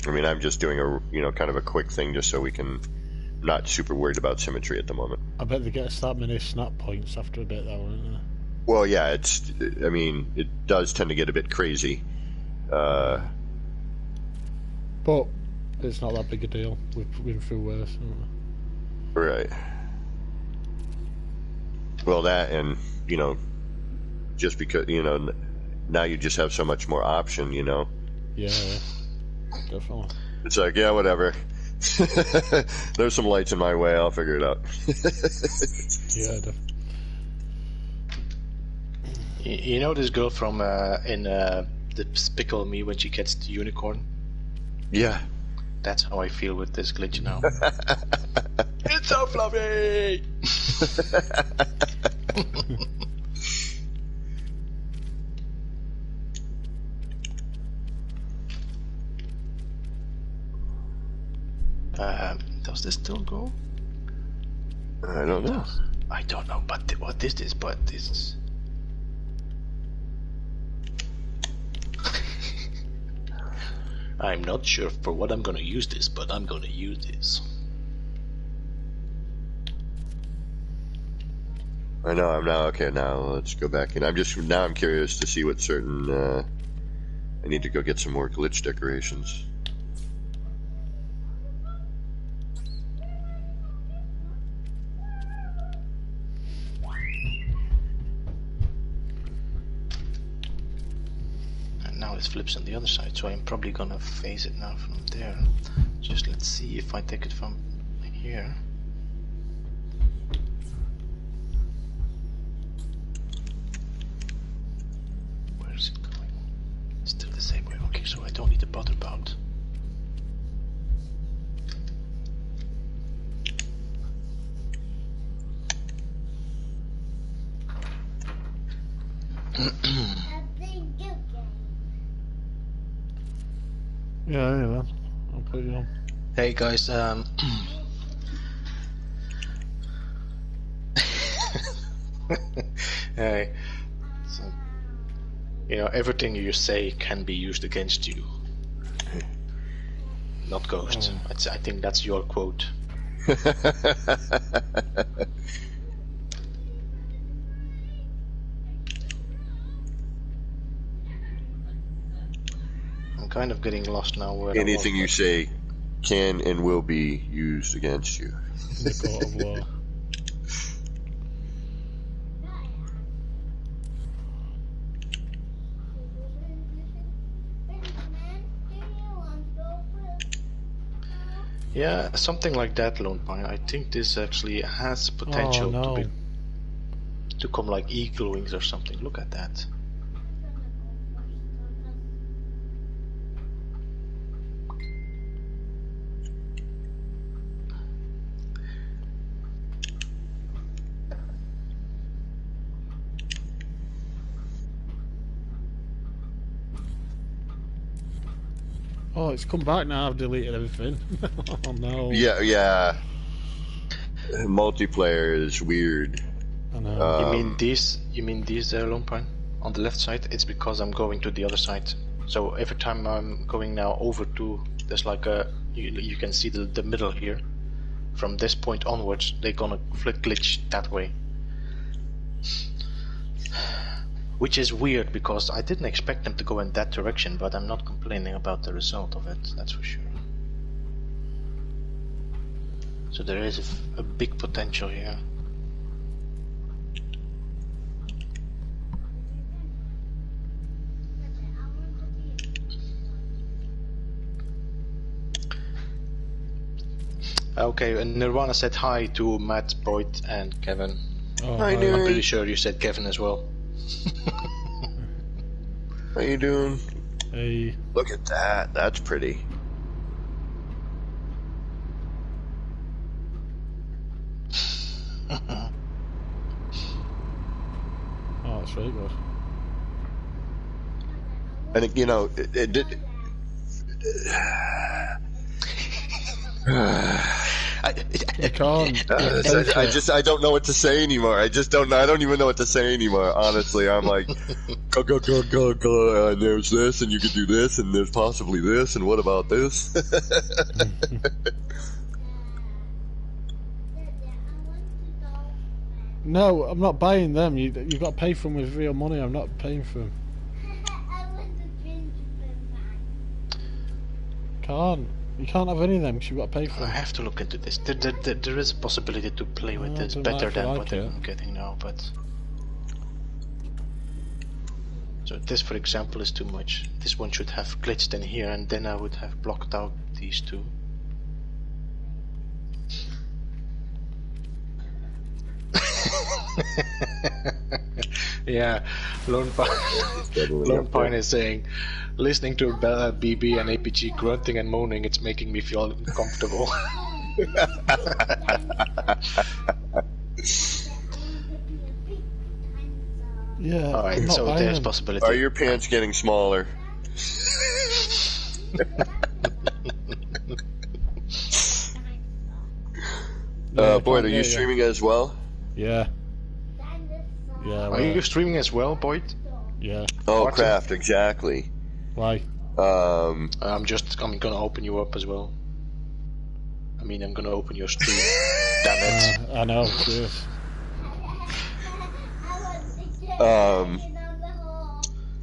I mean, I'm just doing a kind of a quick thing just so we can not super worried about symmetry at the moment. I bet they get that many snap points after a bit, though, won't they? Well, yeah, I mean, it does tend to get a bit crazy. But it's not that big a deal. We've been through worse, haven't we? Right. Well, that and, just because, now you just have so much more option, Yeah, definitely. It's like, yeah, whatever. There's some lights in my way, I'll figure it out. Yeah, definitely. You know this girl from in the Despicable Me when she gets the unicorn? Yeah. That's how I feel with this glitch now. It's so fluffy! Does this still go? I don't know. I don't know, but what is this? But this. I'm not sure for what I'm gonna use this, but I'm gonna use this. I know, I'm now, okay, now let's go back in. I'm curious to see what certain, I need to go get some more glitch decorations. Now it flips on the other side, so I'm probably gonna face it now from there. Just let's see if I take it from here. Where is it going? Still the same way. Okay, so I don't need to bother about. Yeah, anyway, I'll put you on. Hey guys, hey, so, everything you say can be used against you. Not Ghost. I think that's your quote. I'm kind of getting lost now. Where Anything you say can and will be used against you. In the court of law. Yeah, something like that, Lone Pine. I think this actually has potential to come like eagle wings or something. Look at that. Oh, it's come back now. I've deleted everything. Oh no. Yeah. Multiplayer is weird. I know. You mean these Lone Pine? On the left side, it's because I'm going to the other side. So every time I'm going now over to, there's like a, you can see the middle here. From this point onwards, they're gonna glitch that way. Which is weird because I didn't expect them to go in that direction, but I'm not complaining about the result of it, that's for sure. So there is a big potential here. Okay, and Nirvana said hi to Matt, Boyd, and Kevin. Oh, Hi, I'm dude. pretty sure you said Kevin as well. How you doing? Hey. Look at that. That's pretty. Oh, that's really good. I think, it did. You can't. I don't know what to say anymore. I don't even know what to say anymore. Honestly, I'm like, go, and there's this, and you could do this, and there's possibly this, and what about this? No, I'm not buying them. You've got to pay for them with real money. I'm not paying for them. You can't have any of them because you've got to pay for I them. have to look into this. There is a possibility to play with this better than what I'm getting now, but... So this, for example, is too much. This one should have glitched in here, and then I would have blocked out these two. Yeah, Lone Pine is saying, listening to BB and APG grunting and moaning, it's making me feel uncomfortable. Yeah. Alright, so there's possibility. Are your pants getting smaller? Boyd, are you streaming as well? Yeah. Yeah. Are you streaming as well, Boyd? Yeah. Oh, Craft, exactly. Why? I'm gonna open you up as well. I mean, I'm gonna open your stream. Damn it. I know, cheers.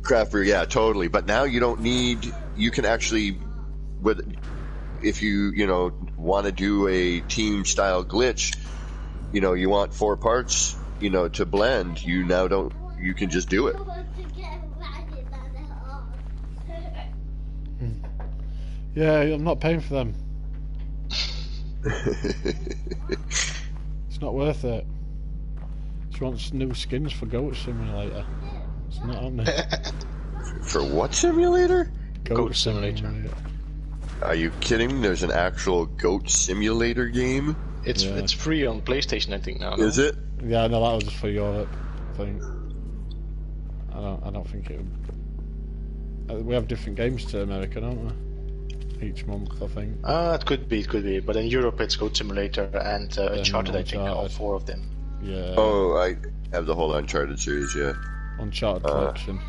Craft, yeah, totally. But now you don't need. You can actually, if you want to do a team style glitch, you want 4 parts, to blend. You now don't. You can just do it. Yeah, I'm not paying for them. It's not worth it. She wants new skins for Goat Simulator. It's not on there. For what simulator? Goat Simulator. Are you kidding? There's an actual Goat Simulator game? It's free on PlayStation, I think now. No? Is it? Yeah, no, that was for Europe, I think. I don't think it would... We have different games to America, don't we? Each month, I think. It could be. But in Europe, it's Goat Simulator and Uncharted, I think, all 4 of them. Yeah. Oh, I have the whole Uncharted series, yeah. Uncharted collection.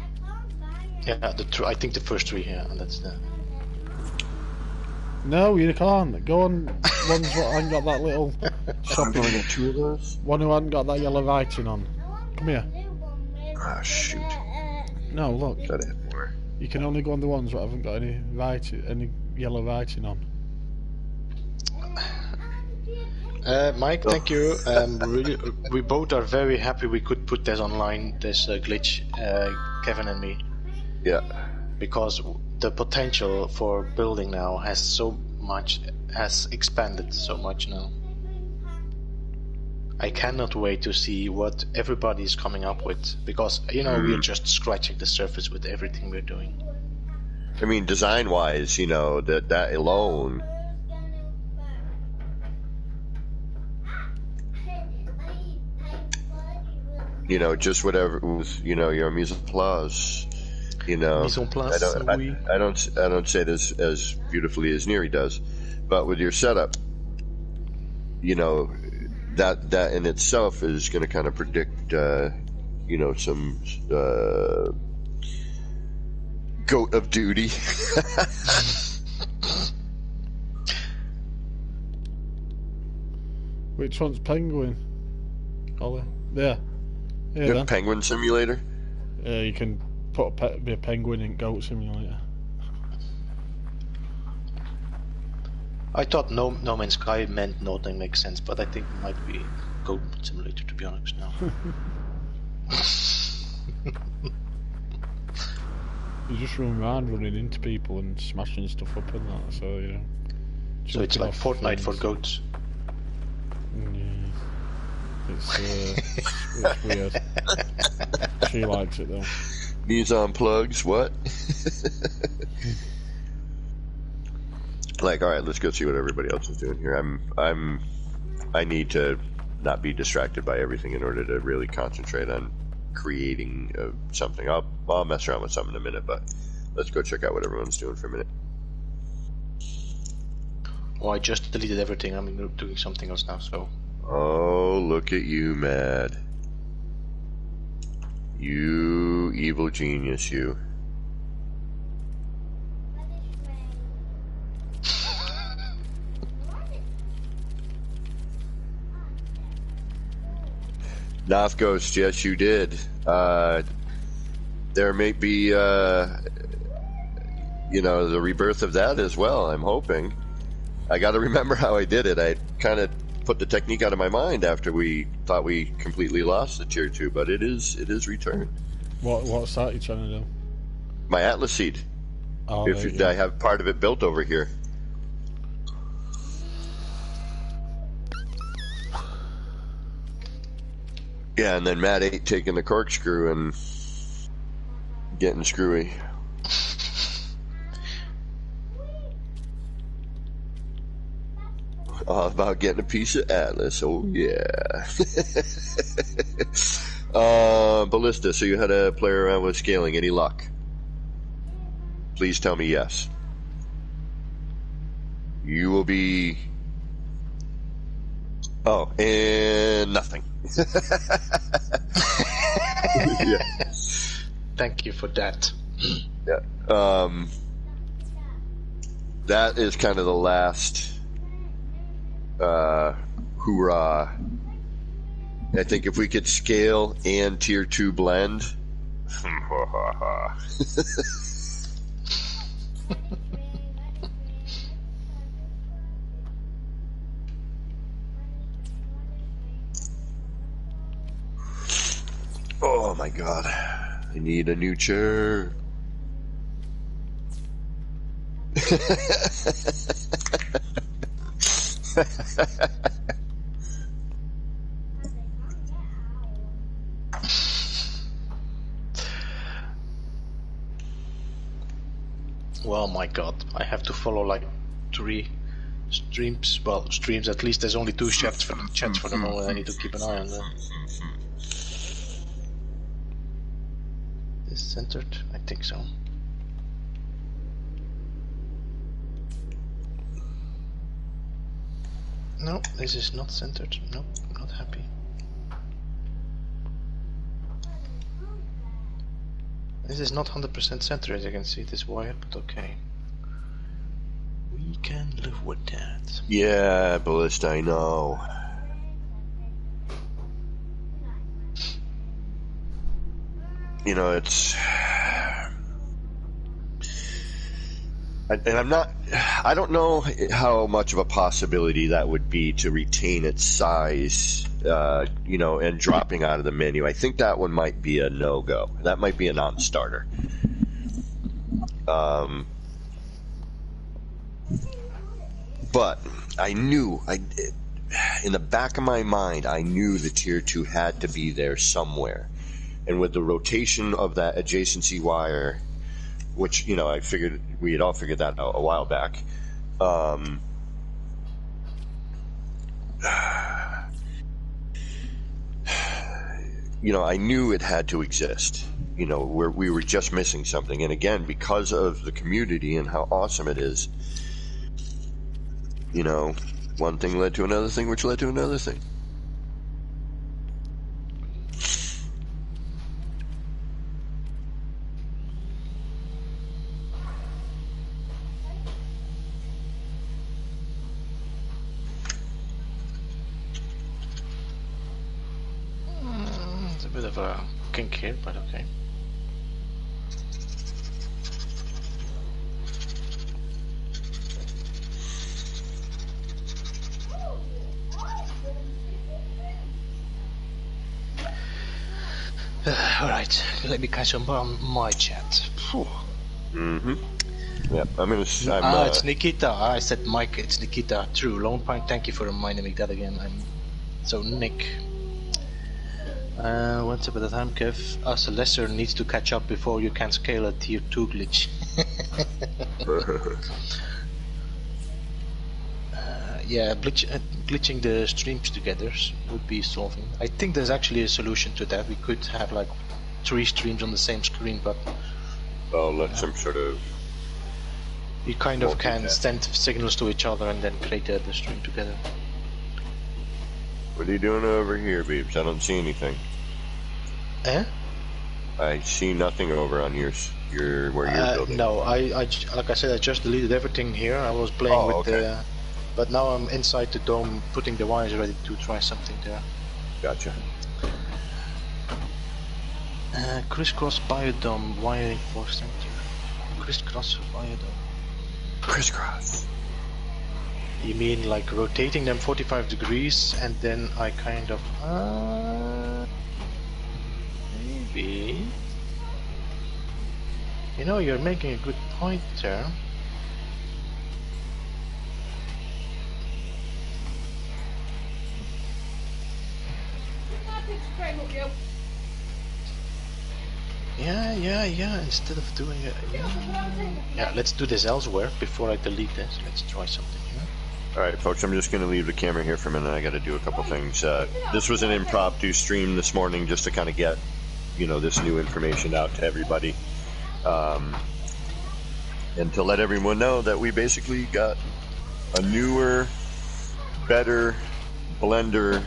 Yeah, I think the first 3, yeah, and that's the... No, you can't. Go on ones that haven't got that little shopping. I'm going to 2 of those? One who hasn't got that yellow writing on. Come here. Ah, shoot. No, look. Gotta have more. You can only go on the ones that haven't got any yellow writing on. Mike, thank you. Really, we both are very happy we could put this online, this glitch, Kevin and me. Yeah. Because the potential for building now has expanded so much now. I cannot wait to see what everybody is coming up with, because we're just scratching the surface with everything we're doing. I mean, design-wise, that alone. Just whatever with your mise en place. Mise en place, I don't say this as beautifully as Neri does, but with your setup, that in itself is going to kind of predict, some goat of duty. Which one's Penguin? Ollie? Yeah. Yeah, then. Penguin Simulator? Yeah, you can be a penguin in Goat Simulator. I thought No Man's Sky meant nothing makes sense, but I think it might be Goat Simulator, to be honest now. You just run around running into people and smashing stuff up and that, so So it's like Fortnite for goats. Yeah. It's weird. She likes it though. Knees on plugs, what? Like, alright, let's go see what everybody else is doing here. I need to not be distracted by everything in order to really concentrate on creating something. I'll mess around with something in a minute, but let's go check out what everyone's doing for a minute. Oh, I just deleted everything. I'm doing something else now, so... Oh, look at you, Mad. You evil genius, you. Noth Ghost, yes, you did. There may be, the rebirth of that as well, I'm hoping. I got to remember how I did it. I kind of put the technique out of my mind after we thought we completely lost the tier 2, but it is returned. What's that you're trying to do? My Atlas seed. Oh, I have part of it built over here. Yeah, and then Matt 8 taking the corkscrew and getting screwy. All about getting a piece of Atlas. Oh, yeah. Ballista, so you had to play around with scaling. Any luck? Please tell me yes. You will be... Oh, and nothing. Yeah. Thank you for that. Yeah. That is kind of the last hoorah. I think if we could scale and tier 2 blend. Oh my god. I need a new chair. Well, my god, I have to follow like 3 streams. Well, streams at least. There's only 2 chats for the moment. I need to keep an eye on them. Is centered? I think so. No, this is not centered. Nope, not happy. This is not 100% centered, as you can see. It is wired, but okay. We can live with that. Yeah, Ballista, I know. You know, it's... And I don't know how much of a possibility that would be to retain its size, and dropping out of the menu. I think that one might be a no-go. That might be a non-starter. But I knew, in the back of my mind, I knew the tier 2 had to be there somewhere. And with the rotation of that adjacency wire, which, I figured we had all figured that out a while back. I knew it had to exist. We were just missing something. And again, because of the community and how awesome it is, one thing led to another thing, which led to another thing. It's a bit of a kink here, but okay. Alright, let me catch on my chat. Mm-hmm. Yeah, it's Nikita. I said Mike, it's Nikita. True, Lone Pine, thank you for reminding me that again. So Nick. Once upon a time, Kev, us lesser needs to catch up before you can scale a tier 2 glitch. Yeah, glitching the streams together would be solving. I think there's actually a solution to that. We could have like 3 streams on the same screen, but... Well, let some sort of You kind of can send signals to each other and then create the stream together. What are you doing over here, Beebs? I don't see anything. Eh? I see nothing over on where you're building. No, I like I said, I just deleted everything here. I was playing with the, but now I'm inside the dome, putting the wires ready to try something there. Gotcha. Crisscross biodome wiring for center. Crisscross biodome. Crisscross. You mean like rotating them 45 degrees and then I kind of maybe. You know, you're making a good point there. Yeah. Instead of doing it, yeah. Let's do this elsewhere before I delete this. Let's try something here. All right, folks. I'm just going to leave the camera here for a minute. I got to do a couple things. This was an impromptu stream this morning, just to kind of get, this new information out to everybody, and to let everyone know that we basically got a newer, better blender.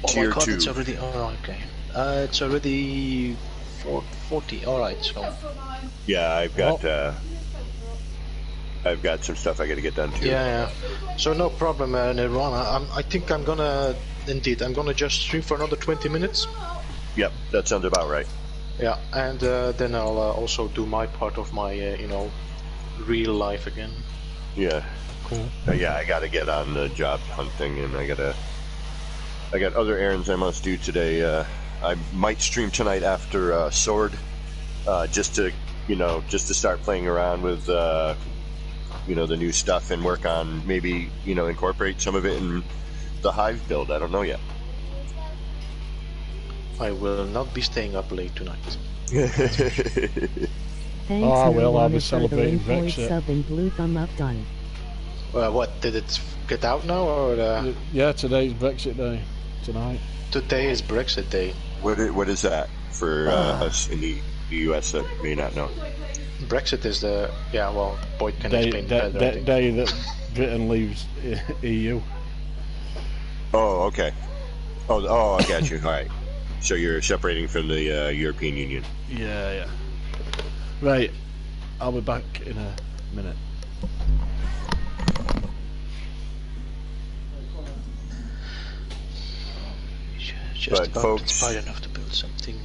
Oh my god, it's already. Oh, okay. It's already 4:40. All right, so. Yeah, I've got some stuff I got to get done too. Yeah. So no problem, Nirvana. I think I'm gonna just stream for another 20 minutes. Yep, that sounds about right. Yeah, and then I'll also do my part of my real life again. Yeah. Cool. Yeah, I got to get on the job hunting, and I got other errands I must do today. I might stream tonight after Sword, just to start playing around with the new stuff and work on maybe incorporate some of it in the Hive build. I don't know yet. I will not be staying up late tonight. I'll be celebrating Brexit. Blue thumb up done. What, did it get out now, or? Yeah, today's Brexit day. Tonight. Today is Brexit day. What is that for us in the US that may not know? Brexit is Boyd can explain better. Day that Britain leaves EU. Oh, okay. Oh, I got you. All right. So you're separating from the European Union. Yeah. Right. I'll be back in a minute. Just but folks, inspired enough to build something.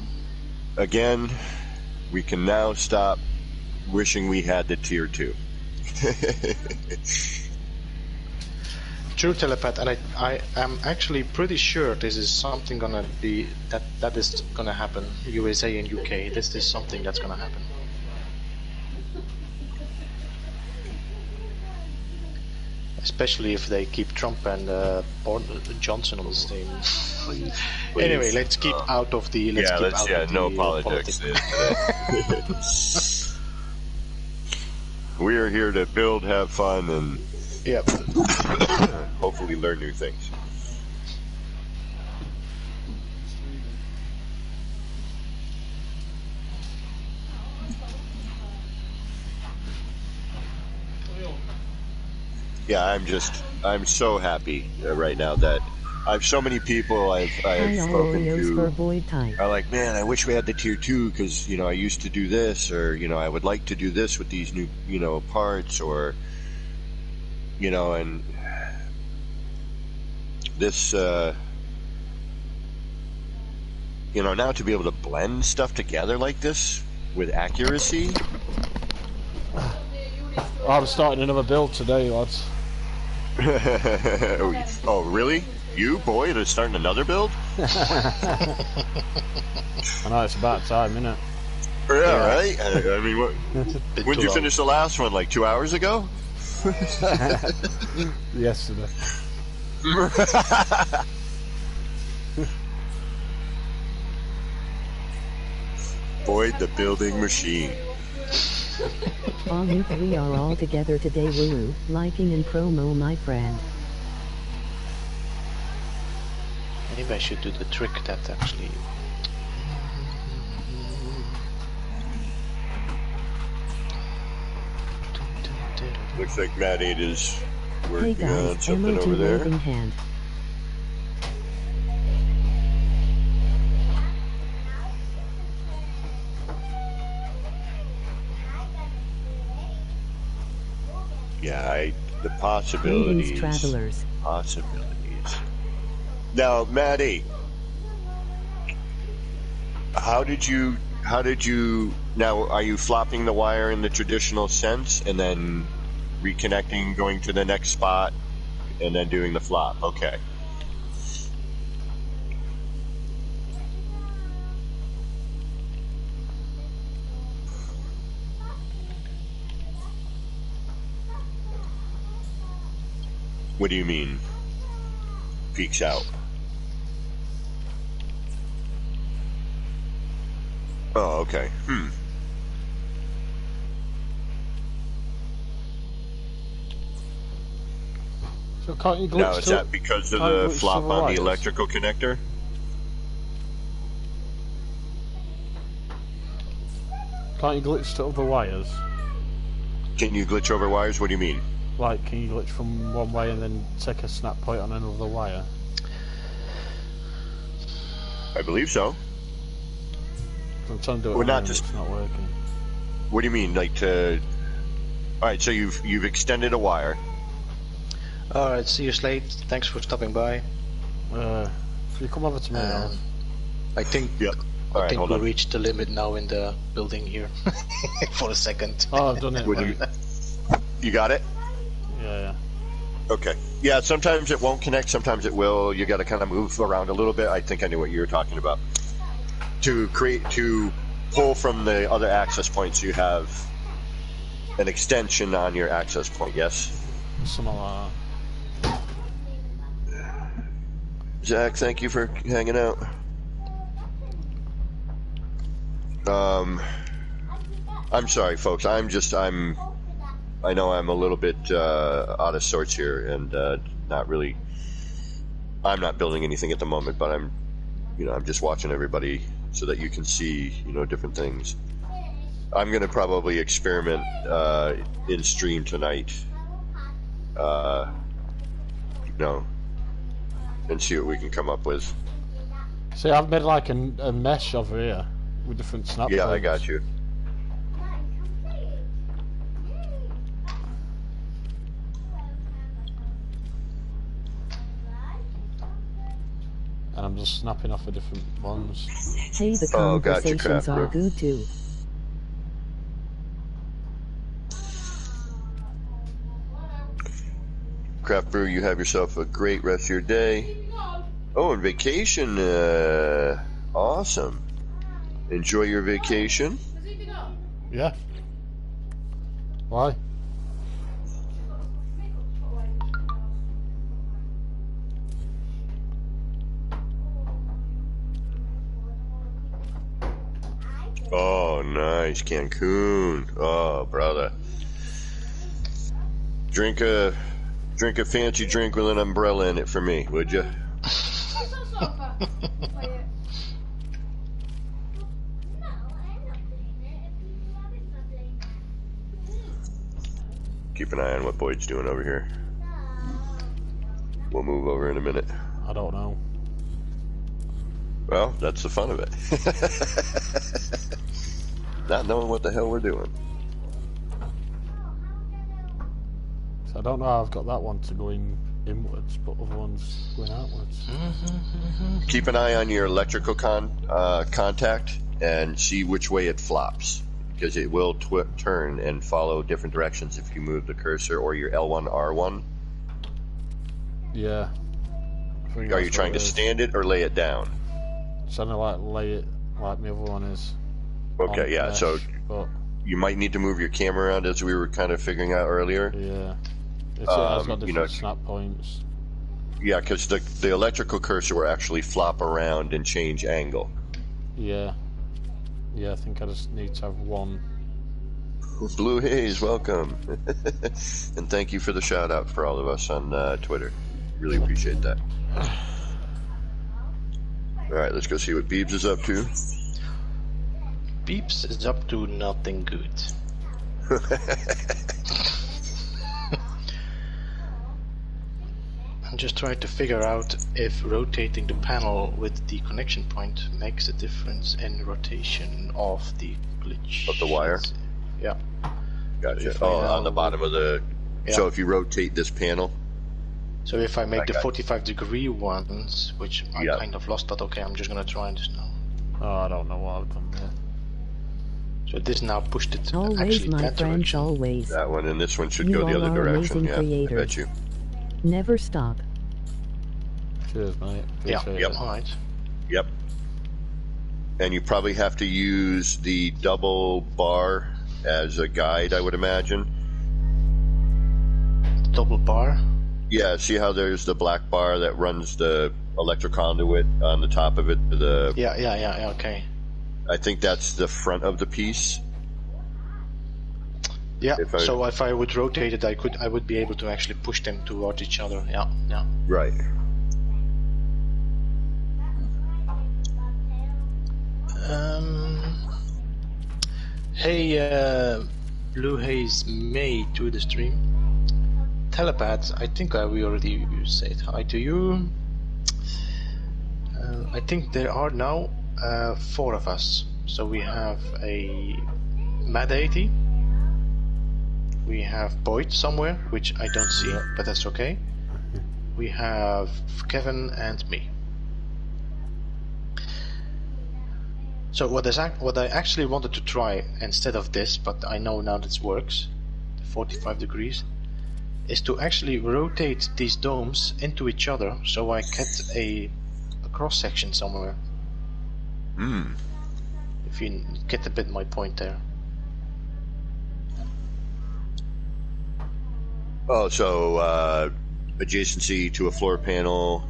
Again, we can now stop wishing we had the tier 2. True, Telepath, and I am actually pretty sure this is something gonna be that is gonna happen. USA and UK, this is something that's gonna happen. Especially if they keep Trump and Johnson on the same. Anyway, let's keep out of the. No politics. We are here to build, have fun, and hopefully learn new things. Yeah, I'm so happy right now that I have so many people I've spoken to are like, man, I wish we had the tier 2 because, I used to do this, or, I would like to do this with these new, parts, or, and this, now to be able to blend stuff together like this with accuracy. I'm starting another build today, lads. Oh, really? You, Boyd, are starting another build? I know, it's about time, isn't it? Yeah, right? I mean, when did you finish the last one? Like 2 hours ago? Yesterday. Boyd, the building machine. We are all together today, woo, liking and promo, my friend. Maybe I should do the trick that actually. Looks like Matt 8 is Hey working on guys, something emoji over there. waving hand. Yeah, the Greetings, possibilities. travelers. Possibilities. Now, Maddie, how did you, now, are you flopping the wire in the traditional sense and then reconnecting, going to the next spot, and then doing the flop? Okay. What do you mean? Peeks out. Oh, okay. So can't you glitch Now, is to, that because of can't you the glitch to flop the on wires? the electrical connector? Can't you glitch to other wires? Can you glitch over wires? What do you mean? Like, can you glitch from one way and then take a snap point on another wire? I believe so. I'm trying to do it Well, on not mine, just- it's not working. What do you mean? Like to... Alright, so you've extended a wire. Alright, see you, Slate. Thanks for stopping by. You come over to me now. I think Yep. I Alright, think hold we on. reached the limit now in the building here. For a second. Oh, I've done it. What do Right. you got it? Yeah. Okay. Yeah, sometimes it won't connect, sometimes it will. You gotta kind of move around a little bit. I think I knew what you were talking about. To pull from the other access points, you have an extension on your access point, yes? Something like that. Zach, thank you for hanging out. I'm sorry, folks. I know I'm a little bit out of sorts here, and I'm not building anything at the moment, but I'm just watching everybody so that you can see, different things. I'm gonna probably experiment in stream tonight, and see what we can come up with. See, I've made like a mesh over here with different snap Yeah, I points. got you. And I'm just snapping off the different ones. Hey, the Oh, gotcha, conversations crap, are bro. good too. Craft Brew, you have yourself a great rest of your day. Oh, and vacation. Awesome. Enjoy your vacation. Yeah. Why? Oh, nice. Cancun. Oh, brother. Drink a fancy drink with an umbrella in it for me, would you? Keep an eye on what Boyd's doing over here. We'll move over in a minute. I don't know. Well, that's the fun of it. Not knowing what the hell we're doing. So I don't know how I've got that one to go inwards, but other ones going outwards. Keep an eye on your electrical contact and see which way it flops, because it will turn and follow different directions if you move the cursor or your L1, R1. Yeah. Are you trying to stand it or lay it down? Trying to like lay it like my other one is. Okay, on yeah, mesh, so but you might need to move your camera around, as we were kind of figuring out earlier. yeah, it has got different you know, snap points. Yeah, because the electrical cursor will actually flop around and change angle. Yeah. Yeah, I think I just need to have one. Blue Haze, welcome. And thank you for the shout out for all of us on Twitter. Really appreciate that. Alright, let's go see what Beebs is up to. Beeps is up to nothing good. just trying to figure out if rotating the panel with the connection point makes a difference in rotation of the glitch. Of the wire? Yeah. Gotcha. If I Oh, now on the bottom of the... Yeah. So if you rotate this panel... So if I make the got 45-degree ones, which I Yeah. kind of lost, but okay, I'm just gonna try this now. Oh, I don't know what I've done there. So this now pushed it Always, actually my that friends, direction. always. That one, and this one should You go the all other are direction. amazing Yeah, creators. I bet you. Never stop. Cheers, mate. Yeah, Appreciate Yep. it. alright. Yep. And you probably have to use the double bar as a guide, I would imagine. Double bar. Yeah, see how there's the black bar that runs the electric conduit on the top of it? Yeah, okay. I think that's the front of the piece. Yeah, If so if I would rotate it, I would be able to actually push them towards each other. Yeah. Right. Hey, Blue Haze May to the stream. Telepath, I think we already said hi to you. I think there are now 4 of us. So we have a Mad 80. We have Boyd somewhere, which I don't see, but that's okay. We have Kevin and me. So what I actually wanted to try instead of this, but I know now this works, 45 degrees, is to actually rotate these domes into each other so I get a cross section somewhere. Hmm. If you get a bit my point there. Oh, so adjacency to a floor panel.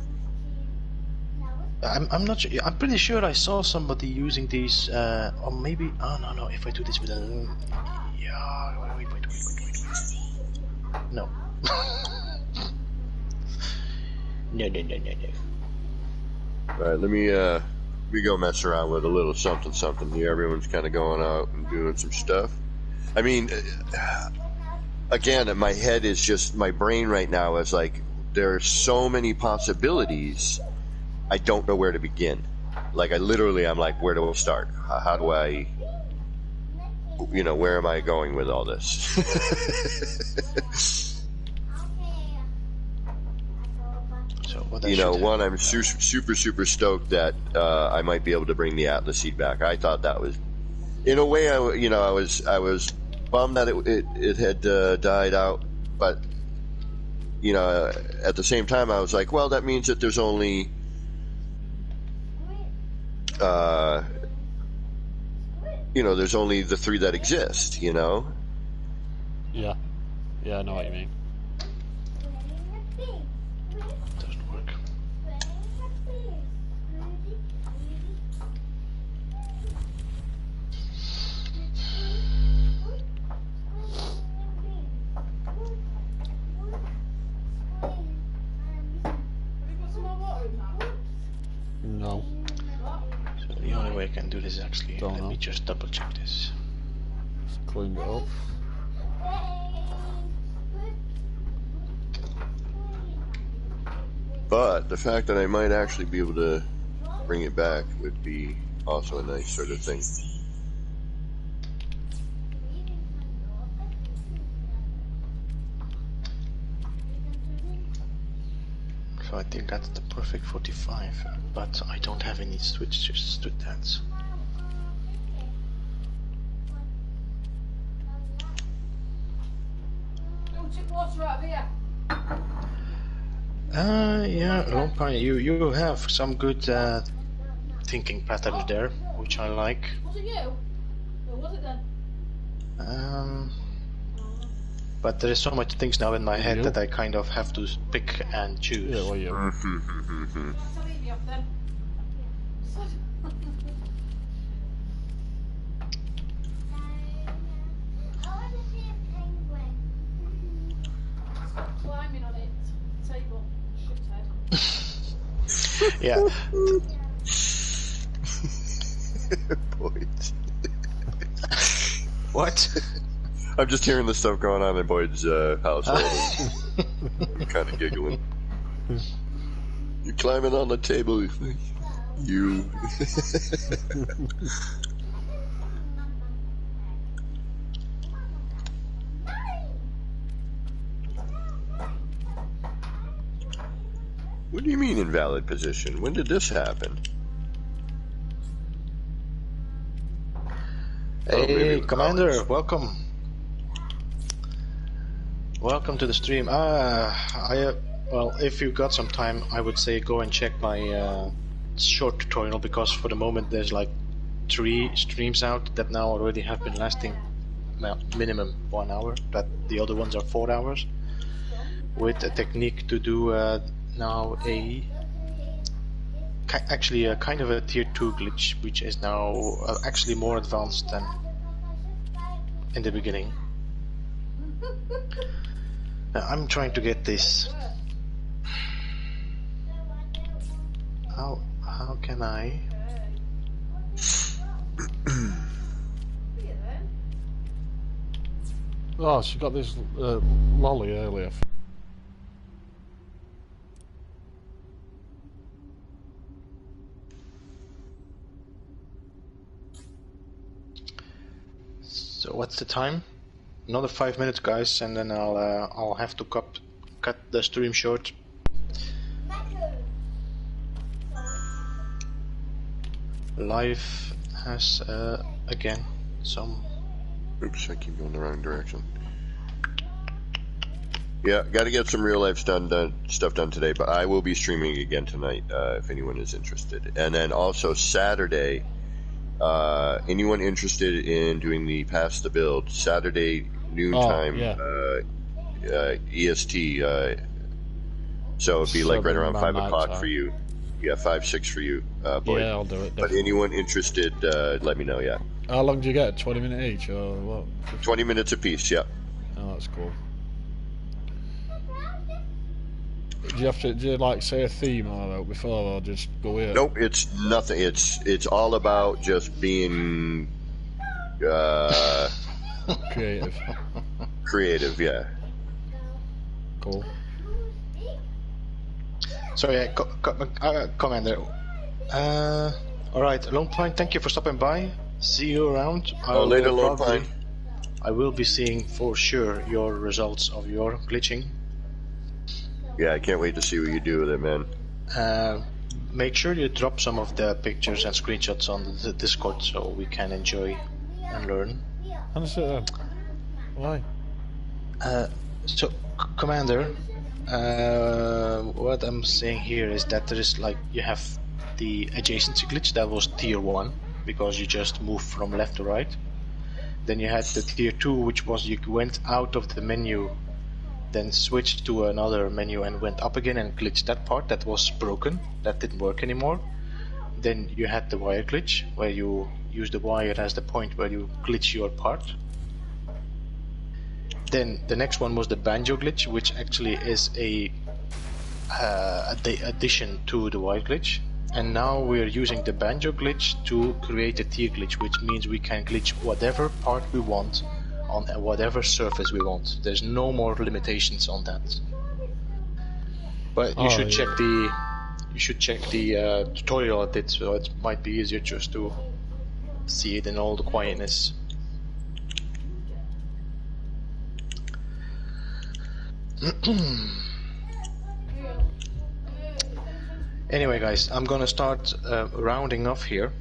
I'm not sure. I'm pretty sure I saw somebody using these, or maybe. Oh no! If I do this with a, yeah. Wait. No. No. All right, let me go mess around with a little something here. Everyone's kind of going out and doing some stuff. I mean, again, my head is just, my brain right now is like, there are so many possibilities. I don't know where to begin. Like, I'm like, where do I start? How do I, where am I going with all this? So what One, I'm super stoked that I might be able to bring the Atlas seed back. I thought that was, in a way, I was bummed that it had died out, but at the same time, I was like, well, that means that there's only there's only the 3 that exist, Yeah. Yeah, I know what you mean. doesn't work. No. So the only way I can do this is actually, Don't let know. me just double check this. Just cleaned it up. But the fact that I might actually be able to bring it back would be also a nice sort of thing. So I think that's the perfect 45, but I don't have any switches to that. Yeah, Lompine, you have some good thinking patterns there, which I like. Was it you? Or was it then? But there is so much things now in my head You? that I kind of have to pick and choose. Yeah, well, you. That's to leave me off then. Climbing on it. Table. Shithead. Yeah. Boyd's. What? I'm just hearing the stuff going on in Boyd's household. I'm kind of giggling. You're climbing on the table. You. What do you mean invalid position? When did this happen? Hey, maybe Commander, Alex. welcome. Welcome to the stream. Well, if you've got some time, I would say go and check my short tutorial, because for the moment there's like 3 streams out that now already have been lasting minimum 1 hour, but the other ones are 4 hours, with a technique to do now actually a kind of a tier 2 glitch, which is now actually more advanced than in the beginning. Now, I'm trying to get this. How can I? Oh, she got this lolly earlier. So what's the time? Another 5 minutes, guys, and then I'll have to cut the stream short. Life has again some. Oops, I keep going the wrong direction. Yeah, got to get some real life stuff done today, but I will be streaming again tonight if anyone is interested. And then also Saturday, anyone interested in doing the Pass the Build, Saturday noontime EST, so it'd be like right around 5 o'clock for you. Yeah, 5, 6 for you, Boyd. Yeah, I'll do it. But anyone interested, let me know, yeah. How long do you get? 20 minutes each or what? 20 minutes apiece, yeah. Oh, that's cool. Do you like say a theme or before, or just go here? Nope, it's nothing. It's all about just being Creative. creative, yeah. Cool. So yeah, Commander. Alright, Lone Pine, thank you for stopping by. See you around. Later, Lone Pine. I will be seeing for sure your results of your glitching. Yeah, I can't wait to see what you do with it, man. Make sure you drop some of the pictures and screenshots on the Discord so we can enjoy and learn. Answer. Why? So, Commander, what I'm saying here is that there is you have the adjacency glitch that was tier 1 because you just moved from left to right. Then you had the tier 2, which was you went out of the menu, then switched to another menu and went up again and glitched that part. That was broken, that didn't work anymore. Then you had the wire glitch, where you use the wire as the point where you glitch your part. Then the next one was the banjo glitch, which actually is a addition to the wire glitch. And now we're using the banjo glitch to create a tier glitch, which means we can glitch whatever part we want on whatever surface we want. There's no more limitations on that. But you should check the tutorial a bit, so it might be easier just to see it in all the quietness. Anyway, guys, I'm gonna start rounding off here.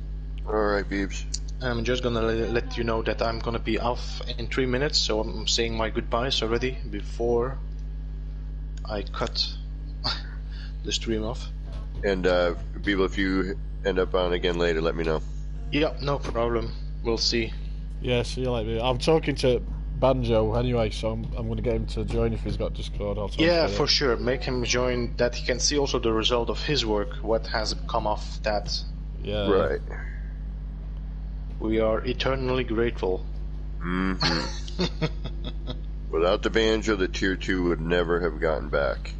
Alright, Beebs. I'm just gonna let you know that I'm gonna be off in 3 minutes, so I'm saying my goodbyes already before I cut the stream off. And Beeble, if you end up on again later, let me know. Yeah, no problem. We'll see. Yeah, see you later. I'm talking to Banjo anyway, so I'm going to get him to join if he's got Discord. Yeah, for sure. Make him join, that he can see also the result of his work, what has come off that. Yeah. Right. We are eternally grateful. Mm-hmm. Without the banjo, the tier 2 would never have gotten back.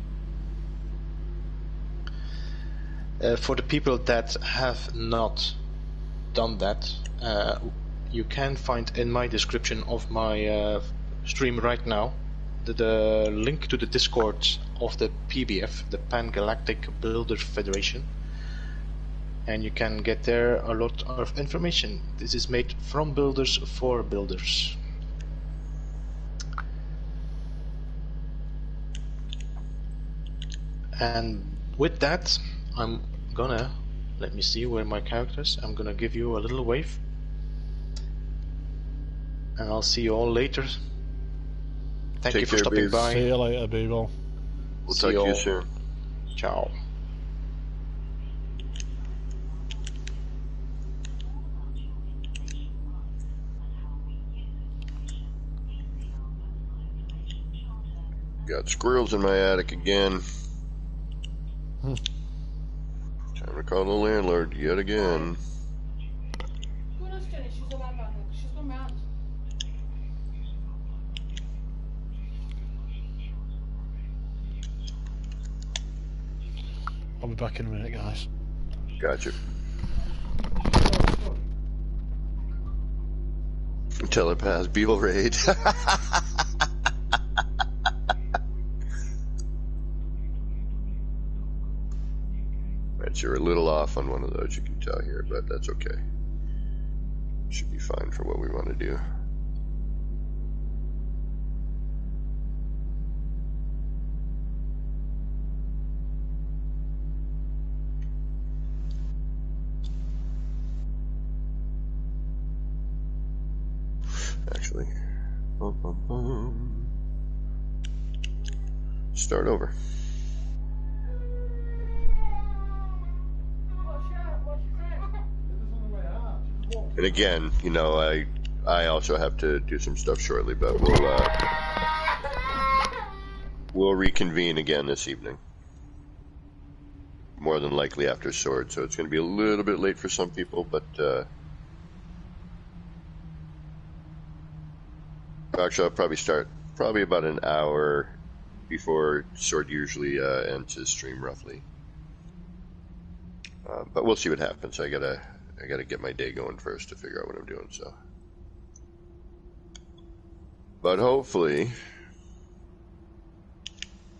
For the people that have not done that, you can find in my description of my stream right now the link to the Discord of the PBF, the Pan Galactic Builder Federation, and you can get there a lot of information. This is made from builders for builders. And with that, I'm gonna, let me see where my characters, I'm gonna give you a little wave. And I'll see you all later. Thank Take you for care, stopping Beavs. by. See you later, Beeble. We'll See talk you to you all. soon. Ciao. Got squirrels in my attic again. Hmm. Time to call the landlord yet again. She's come round. I'll be back in a minute, guys. Gotcha. Telepath Beeble Raid. Right, you're a little off on one of those, you can tell here, but that's okay. Should be fine for what we want to do. Actually, start over. And again, you know, I also have to do some stuff shortly, but we'll reconvene again this evening. More than likely after Sword, so it's going to be a little bit late for some people, but actually I'll probably start about an hour before Sword usually ends his stream, roughly. But we'll see what happens. I gotta get my day going first to figure out what I'm doing. So, but hopefully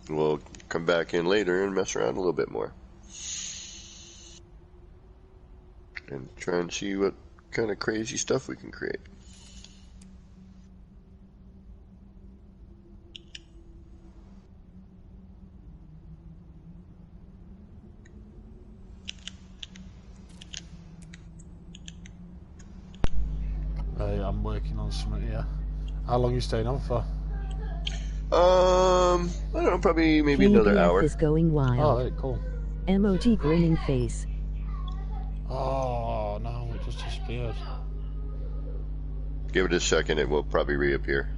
we'll come back in later and mess around a little bit more and try and see what kind of crazy stuff we can create. I'm working on something here. How long are you staying on for? I don't know, probably maybe another PBF hour. is going Oh, wild. right, cool. Emoji grinning face. Oh, no, it just disappeared. Give it a second, it will probably reappear.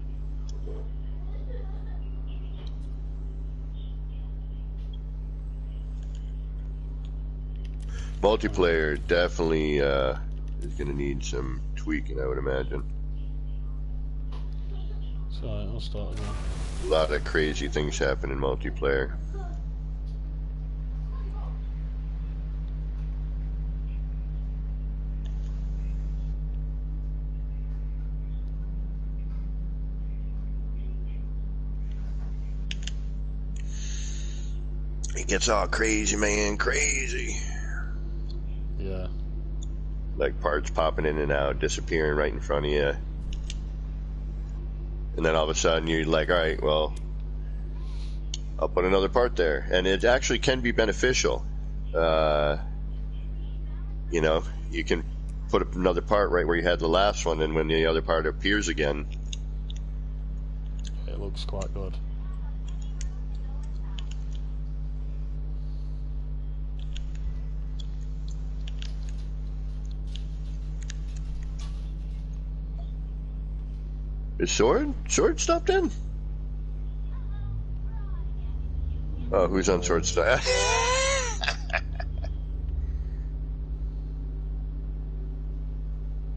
Multiplayer definitely is going to need some tweaking, I would imagine. So, I'll start again. A lot of crazy things happen in multiplayer. It gets all crazy, man, crazy. Yeah. Like parts popping in and out, disappearing right in front of you. And then all of a sudden you're like, all right, well, I'll put another part there. And it actually can be beneficial. You know, you can put another part right where you had the last one, and when the other part appears again, It looks quite good. is Sword stopped in? Oh, who's on Sword stop?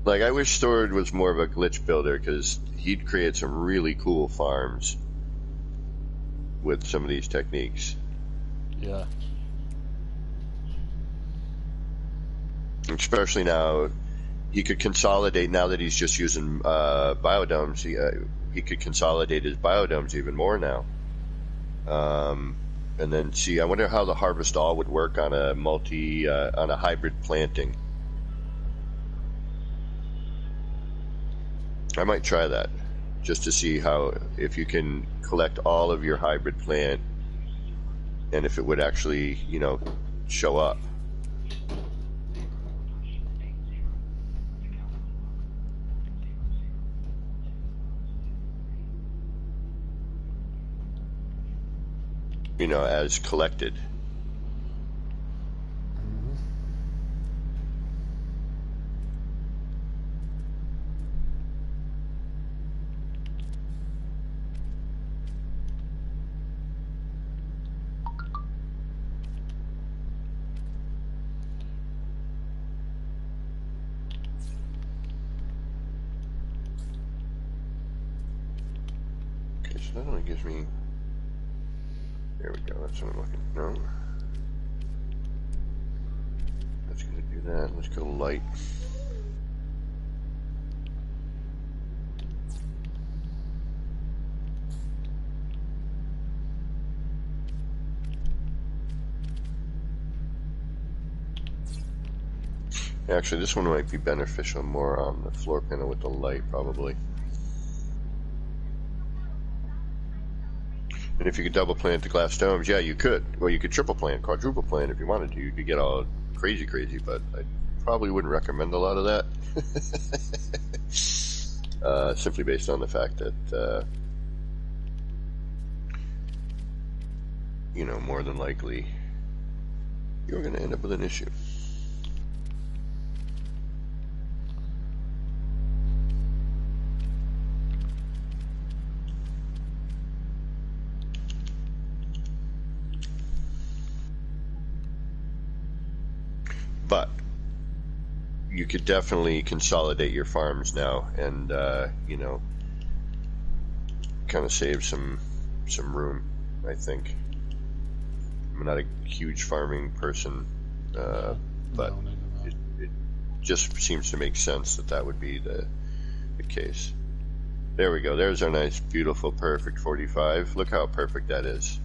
Like, I wish Sword was more of a glitch builder, because he'd create some really cool farms with some of these techniques. Yeah. Especially now, he could consolidate, now that he's just using biodomes, he could consolidate his biodomes even more now. And then see, I wonder how the harvest all would work on a on a hybrid planting. I might try that just to see how, if you can collect all of your hybrid plant and if it would actually, you know, show up. You know, as collected. Okay, so that only gives me. There we go, that's what I'm looking. No. That's going to do that. Let's go light. Actually, this one might be beneficial more on the floor panel with the light, probably. And if you could double plant the glass domes, yeah, you could. Well, you could triple plant, quadruple plant if you wanted to. You could get all crazy, but I probably wouldn't recommend a lot of that. Simply based on the fact that, you know, more than likely, you're going to end up with an issue. But you could definitely consolidate your farms now and, you know, kind of save some room, I think. I'm not a huge farming person, but it just seems to make sense that would be the case. There we go. There's our nice, beautiful, perfect 45. Look how perfect that is.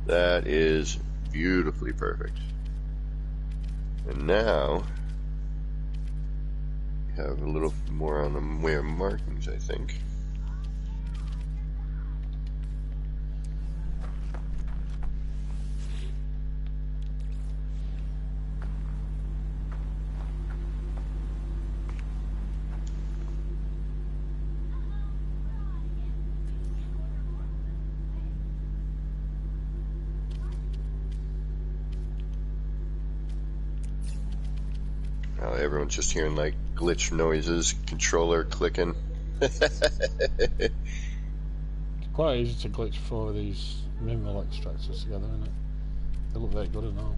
That is beautifully perfect. And now we have a little more on the way of markings, I think. Everyone's just hearing like glitch noises, controller clicking. It's quite easy to glitch 4 of these mineral extractors together, isn't it? They look very good and all.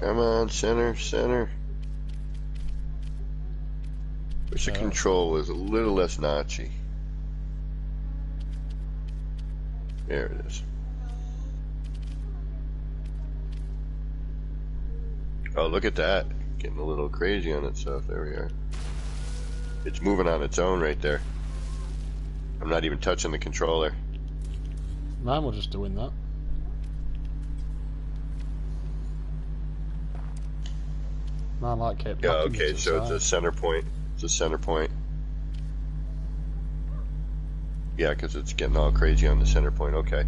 Come on, center. Wish the control was a little less notchy. There it is. Oh, look at that. Getting a little crazy on itself. There we are. It's moving on its own right there. I'm not even touching the controller. Mine was just doing that. Mine like kept. Yeah, okay, so it's a center point. It's a center point. Yeah, because it's getting all crazy on the center point. Okay.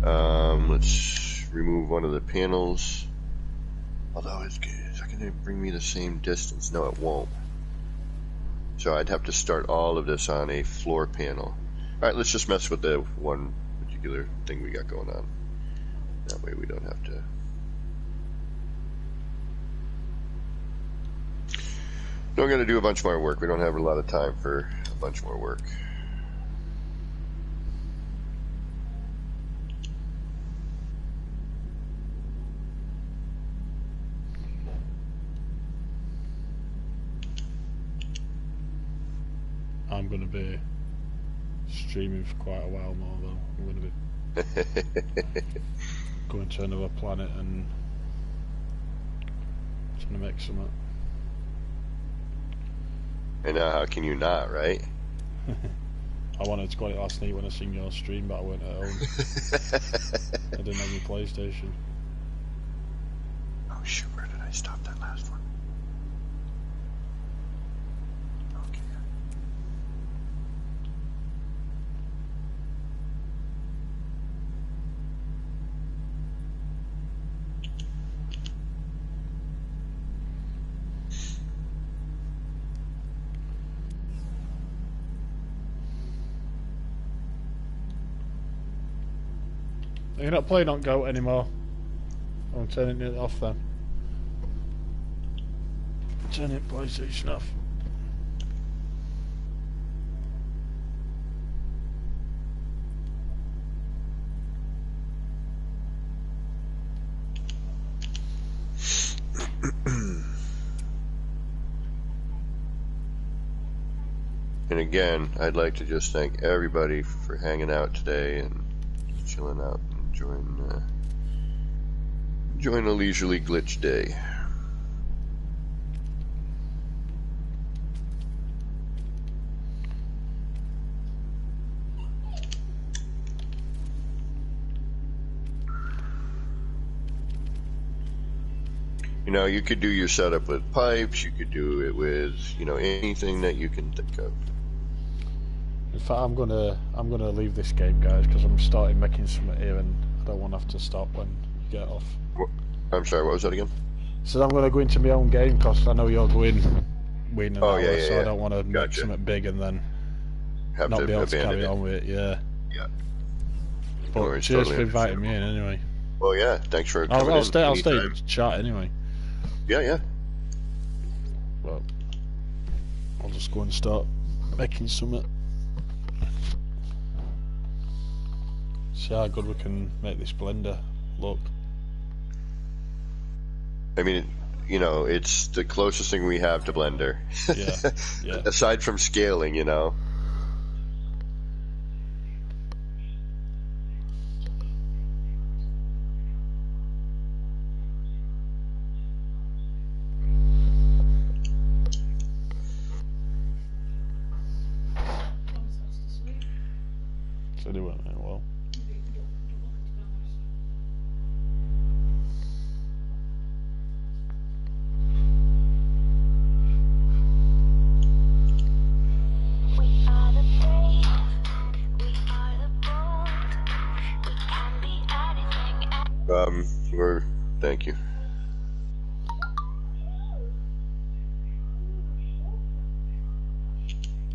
Let's remove one of the panels. Although it's not going to bring me the same distance. No, it won't. So I'd have to start all of this on a floor panel. Alright, let's just mess with the one particular thing we got going on. That way we don't have to... Don't got to do a bunch more work. We don't have a lot of time for a bunch more work. I'm going to be streaming for quite a while more though. I'm going to be going to another planet and trying to make some up. And now how can you not, right? I wanted to get it last night when I seen your stream, but I went at home. I didn't have my PlayStation. Oh shoot, where did I stop that last one? Okay. You're not playing on Goat anymore. I'm turning it off then. Turn it PlayStation off. And again, I'd like to just thank everybody for hanging out today and chilling out and enjoying a leisurely glitch day. You know, you could do your setup with pipes, you could do it with, you know, anything that you can think of. In fact, I'm gonna leave this game, guys, because I'm starting making something here, and I don't want to have to stop when you get off. I'm sorry, what was that again? So I'm gonna go into my own game because I know you're going win an hour, yeah, so yeah. I don't want to make Gotcha. something big and then Have not to be able to abandon carry it. on with it. Yeah. Yeah. But No worries, cheers totally for inviting me in understandable. anyway. Well, yeah, thanks for coming I'll in stay in anytime. chat anyway. Yeah. But I'll just go and start making something. See how good we can make this blender look. I mean, you know, it's the closest thing we have to Blender. Yeah. Aside from scaling, you know. Thomas has to sleep. So they went well. Maybe you can go look at Thomas. We are the brave, we are the bold, we can be anything. Thank you.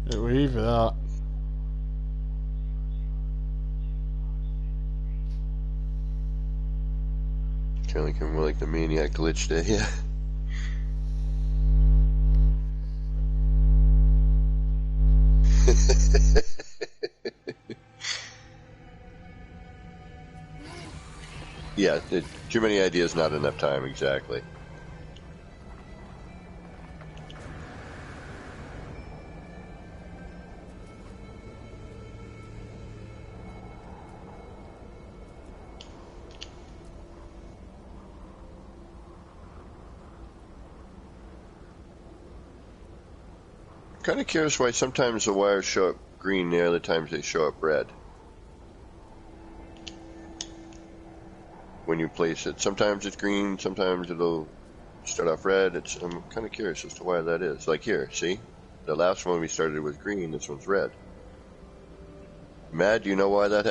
It was either that. Kind of like more like the Maniac glitch day, yeah. Yeah, too many ideas, not enough time, exactly. Kind of curious why sometimes the wires show up green, the other times they show up red. When you place it, sometimes it's green, sometimes it'll start off red. I'm kind of curious as to why that is. Like here, see? The last one we started with green, this one's red. Mad, do you know why that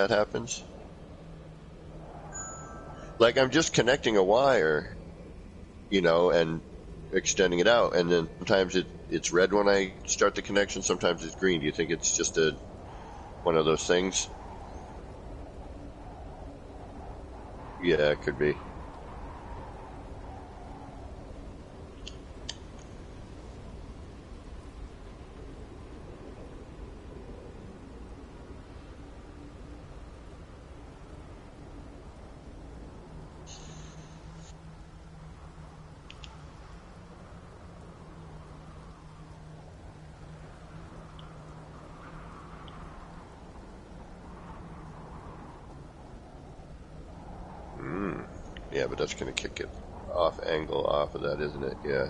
happens? Like I'm just connecting a wire, you know, and extending it out, and then sometimes it's red when I start the connection, sometimes it's green. Do you think it's just one of those things? Yeah, it could be. Yeah, but that's going to kick it off of that, isn't it? Yeah.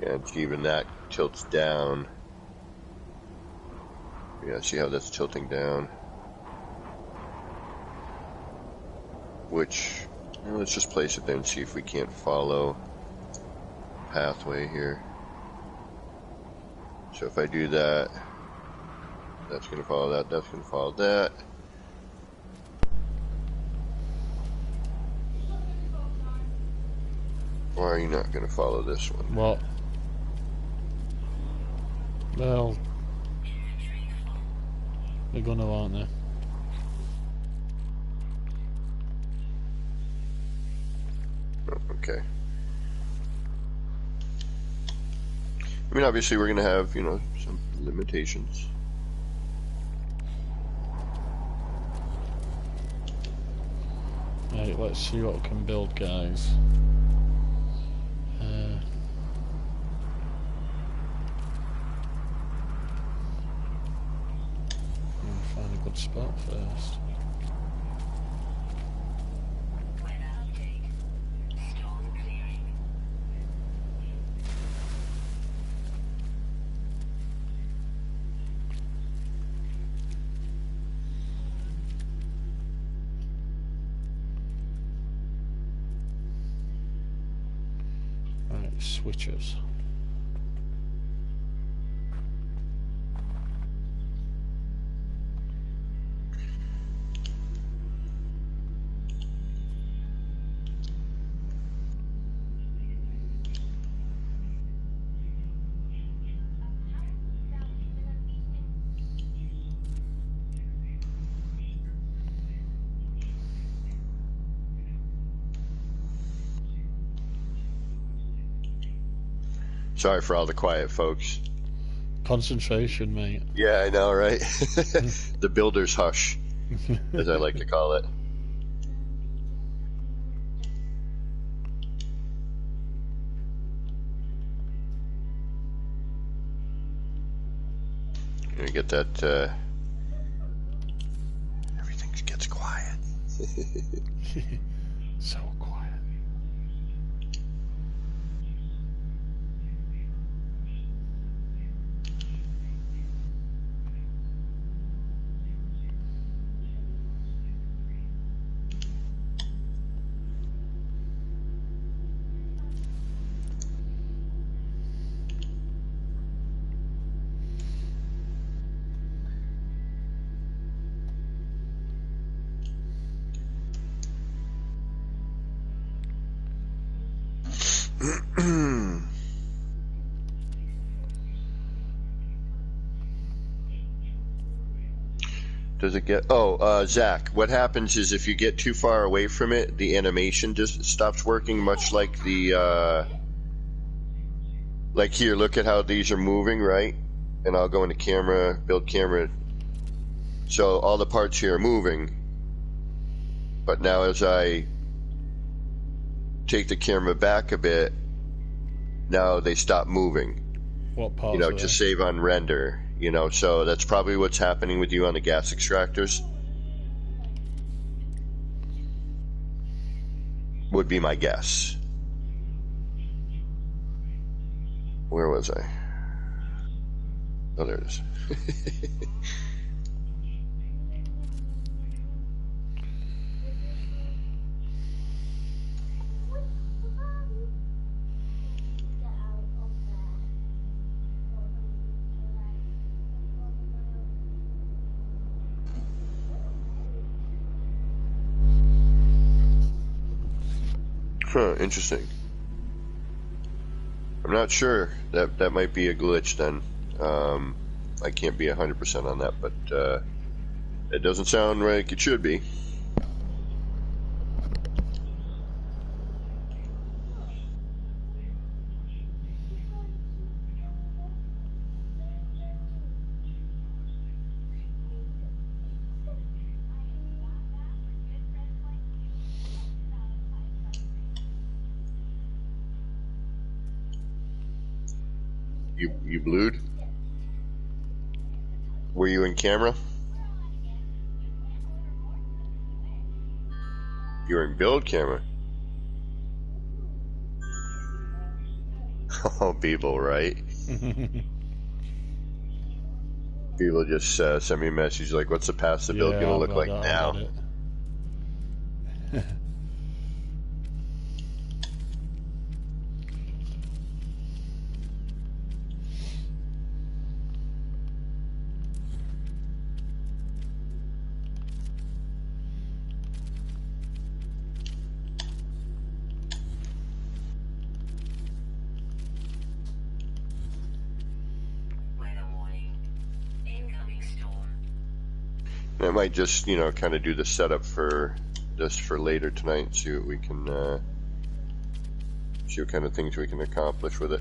And even that tilts down. Yeah, see how that's tilting down? Which, let's just place it there and see if we can't follow pathway here. So if I do that, that's going to follow that, that's going to follow that. Why are you not going to follow this one? What? Well, they're gonna, aren't they? Oh, okay. I mean, obviously we're going to have, you know, some limitations. Right, let's see what we can build, guys. Find a good spot first. Right, switches. Sorry for all the quiet folks. Concentration, mate. Yeah, I know, right? The builder's hush, as I like to call it. Gonna get that, everything gets quiet. So quiet. Does it get... Zach, what happens is if you get too far away from it, the animation just stops working, much like the, like here, look at how these are moving, right? And I'll go into camera, build camera. So all the parts here are moving. But now as I take the camera back a bit, now they stop moving. What parts? You know, are just they? save on render. You know, so that's probably what's happening with you on the gas extractors. Would be my guess. Where was I? Oh, there it is. Huh, interesting. I'm not sure. That might be a glitch then. I can't be 100% on that, but it doesn't sound like it should be. You blued? Were you in camera? You're in build camera. Oh, Beeble, right? Beeble just sent me a message like, "What's the pasta build Yeah, gonna I've look like got now?" it. And I might just, kind of do the setup for this for later tonight. See what we can, see what kind of things we can accomplish with it.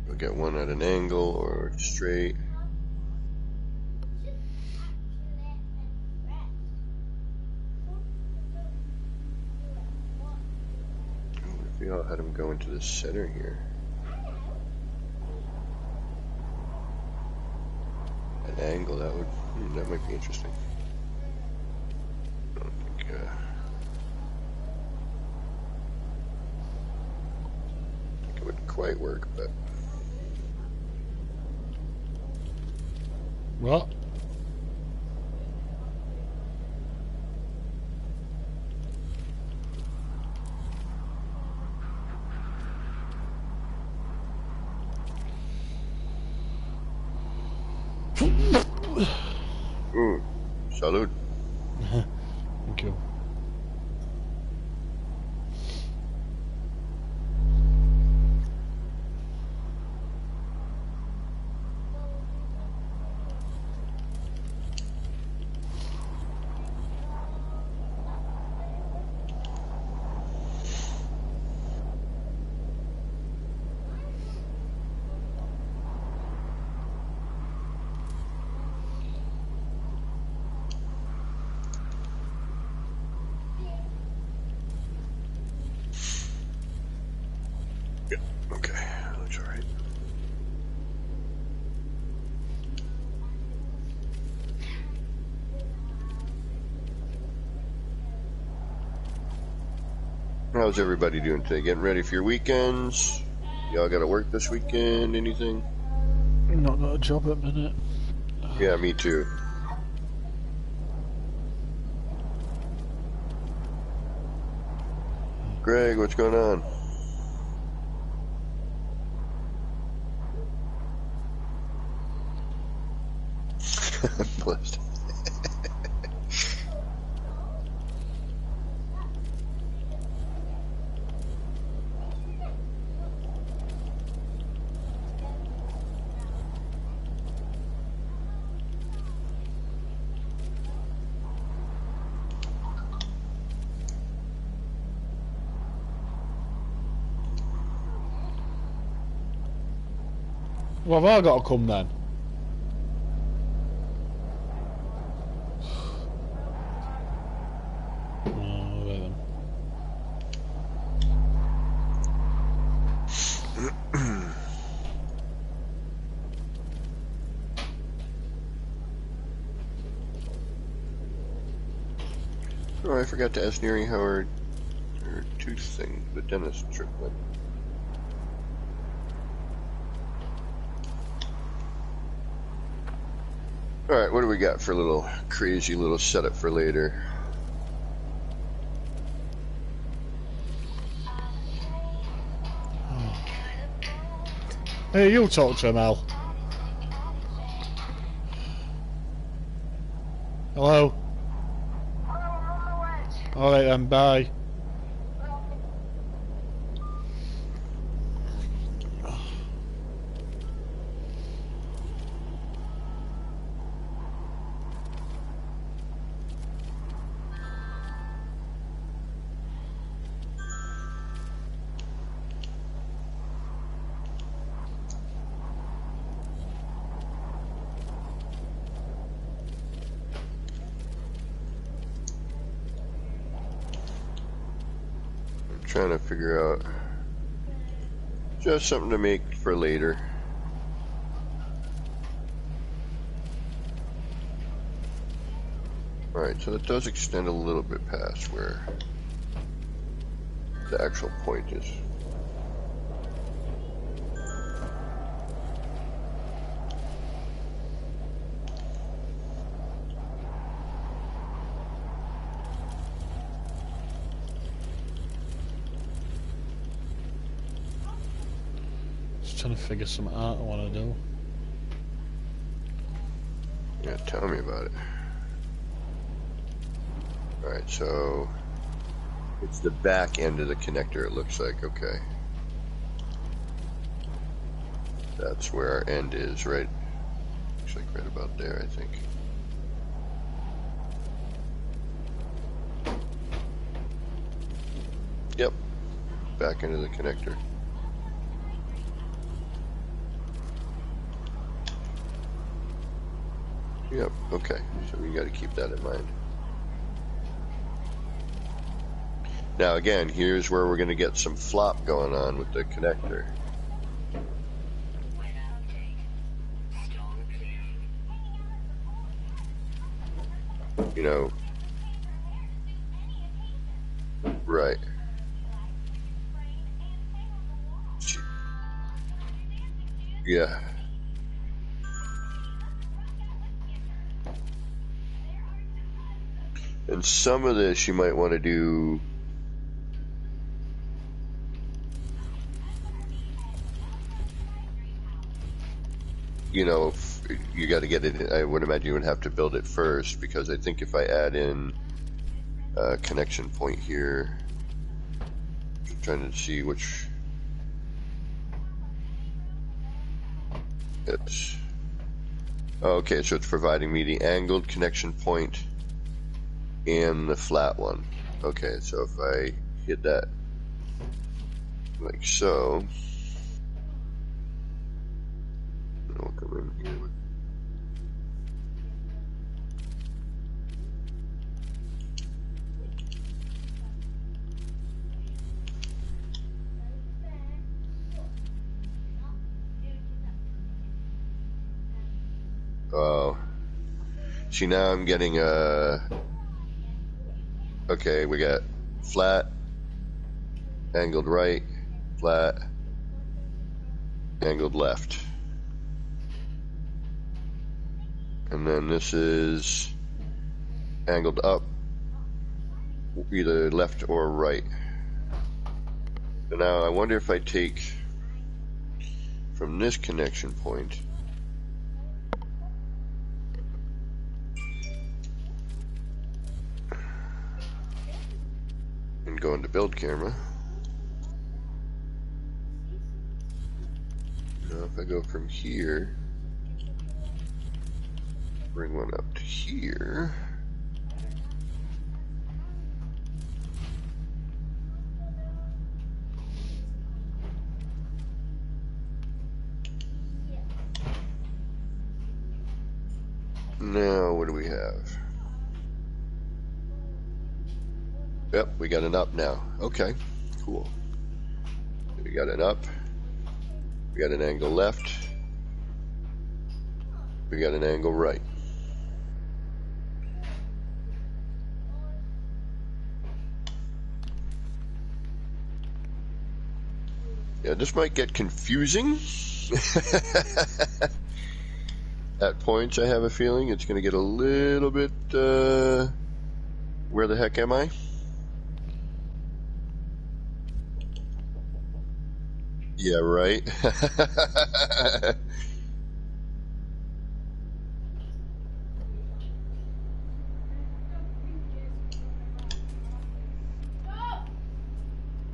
We'll get one at an angle or straight. If we all had him go into the center here. An angle, that might be interesting. I don't think, it would quite work, but What? salud. Thank you. Okay, that's all right. How's everybody doing today? Getting ready for your weekends? Y'all got to work this weekend? Anything? Not got a job at the minute. Yeah, me too. Greg, what's going on? Blessed. Well, have I got to come then? Oh, wait then. Oh, I forgot to ask Neri how her tooth thing, the dentist trip went. Alright, what do we got for a little crazy little setup for later? Hey, you talk to him, Al. Hello? Alright then, bye. I'm trying to figure out Just something to make for later. Alright, so it does extend a little bit past where the actual point is. Just trying to figure some art I want to do. Yeah, tell me about it. Alright, so it's the back end of the connector, it looks like. Okay. That's where our end is, right? Looks like right about there, I think. Yep. Back end of the connector. Yep, okay. So we got to keep that in mind. Now again, here's where we're going to get some flop going on with the connector. You know, right. Yeah. And some of this you might want to do you know, you got to get it. I would imagine you would have to build it first, because I think if I add in a connection point here, I'm trying to see which it's. Okay, so it's providing me the angled connection point and the flat one. Okay, so if I hit that like so. I'll come in here with see, now I'm getting okay, we got flat, angled right, flat, angled left. And then this is angled up, either left or right. So now I wonder if I take from this connection point and go into build camera. Now if I go from here, bring one up to here. Now, what do we have? Yep, we got an up now. Okay, cool. We got an up. We got an angle left. We got an angle right. Yeah, this might get confusing. At points, I have a feeling it's going to get a little bit, where the heck am I? Yeah, right.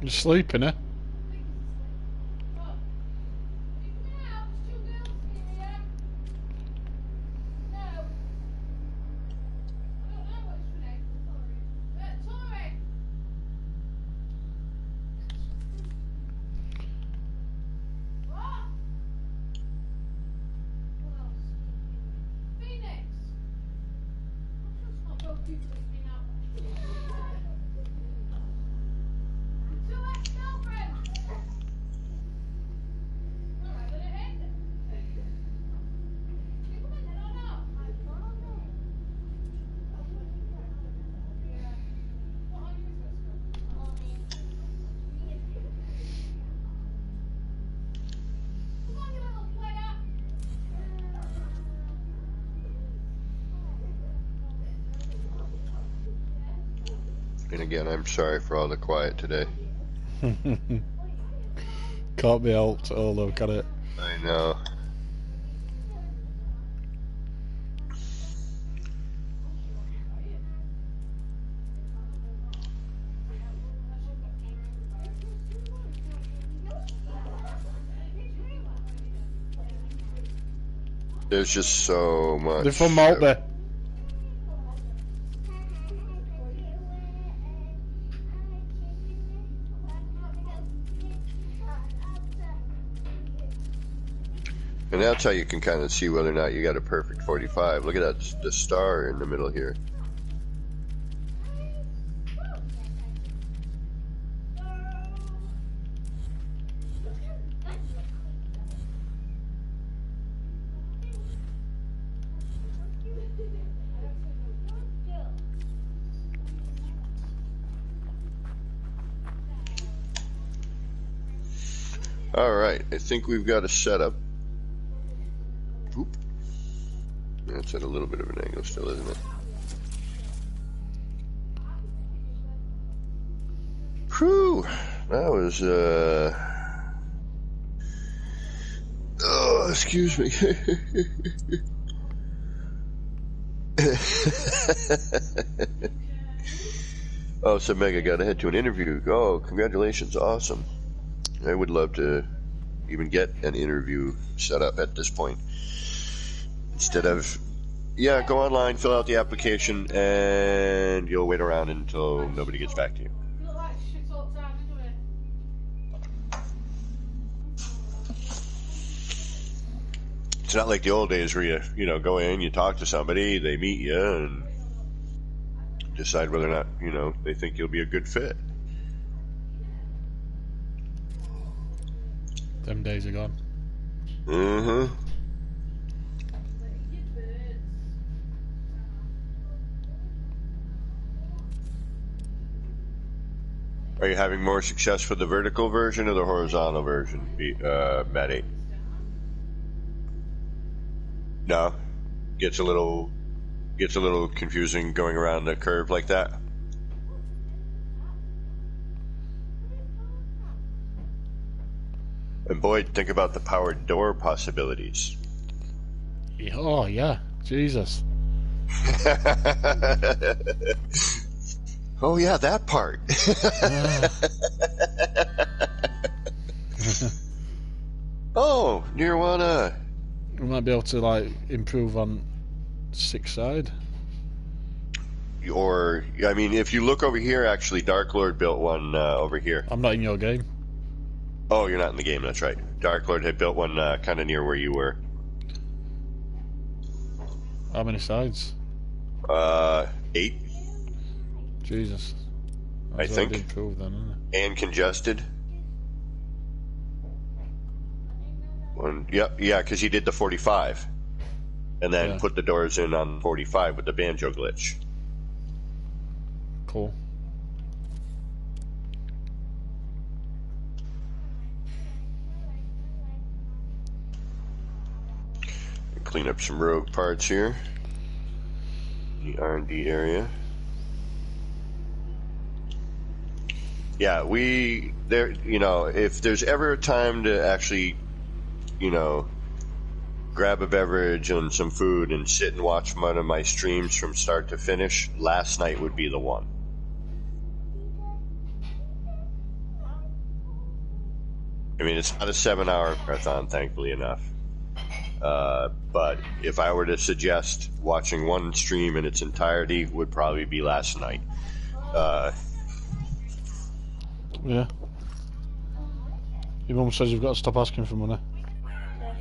You're sleeping, eh? And again, I'm sorry for all the quiet today. Can't be helped, although, can it? I know. There's just so much. They're from Malta. And that's how you can kind of see whether or not you got a perfect 45. Look at that, the star in the middle here. All right, I think we've got a setup. Oop. That's at a little bit of an angle still, isn't it? Whew, that was, oh, excuse me. Oh, so Mega got to head to an interview. Oh, congratulations, awesome. I would love to even get an interview set up at this point. Instead of, yeah, go online, fill out the application, and you'll wait around until nobody gets back to you. You look like shit all the time, anyway. It's not like the old days where you know, go in, you talk to somebody, they meet you, and decide whether or not, you know, they think you'll be a good fit. Them days are gone. Mm-hmm. Are you having more success with the vertical version or the horizontal version, Maddie? No? Gets a little confusing going around the curve like that? And boy, think about the powered door possibilities. Oh, yeah. Jesus. Oh yeah, that part. Oh, Nirvana. We might be able to, like, improve on 6 side. Or, I mean, if you look over here, actually, Dark Lord built one over here. I'm not in your game. Oh, you're not in the game, that's right. Dark Lord had built one kind of near where you were. How many sides? 8. Jesus. I think. Improved then, isn't it? And congested. One, yeah, because he did the 45. And then Yeah. put the doors in on 45 with the banjo glitch. Cool. Clean up some rogue parts here. The R&D area. Yeah, you know, if there's ever a time to actually, you know, grab a beverage and some food and sit and watch one of my streams from start to finish, last night would be the one. I mean, it's not a 7-hour marathon, thankfully enough. But if I were to suggest watching one stream in its entirety, would probably be last night. Yeah. Your mum says you've got to stop asking for money.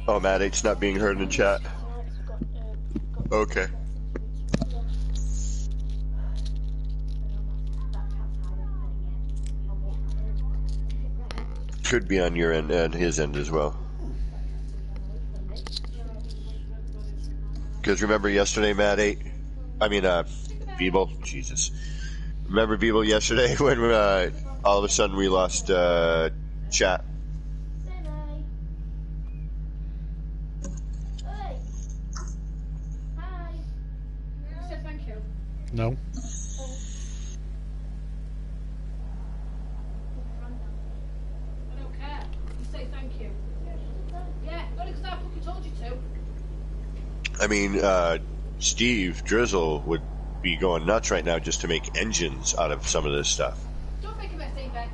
Oh, Matt, it's not being heard in chat. Okay. Could be on your end and his end as well. Because remember yesterday, Matt, Beeble, Jesus. Remember Beeble yesterday when all of a sudden we lost chat? You said thank you. No. I mean, Steve Drizzle would be going nuts right now just to make engines out of some of this stuff. Don't make a mess, Eva.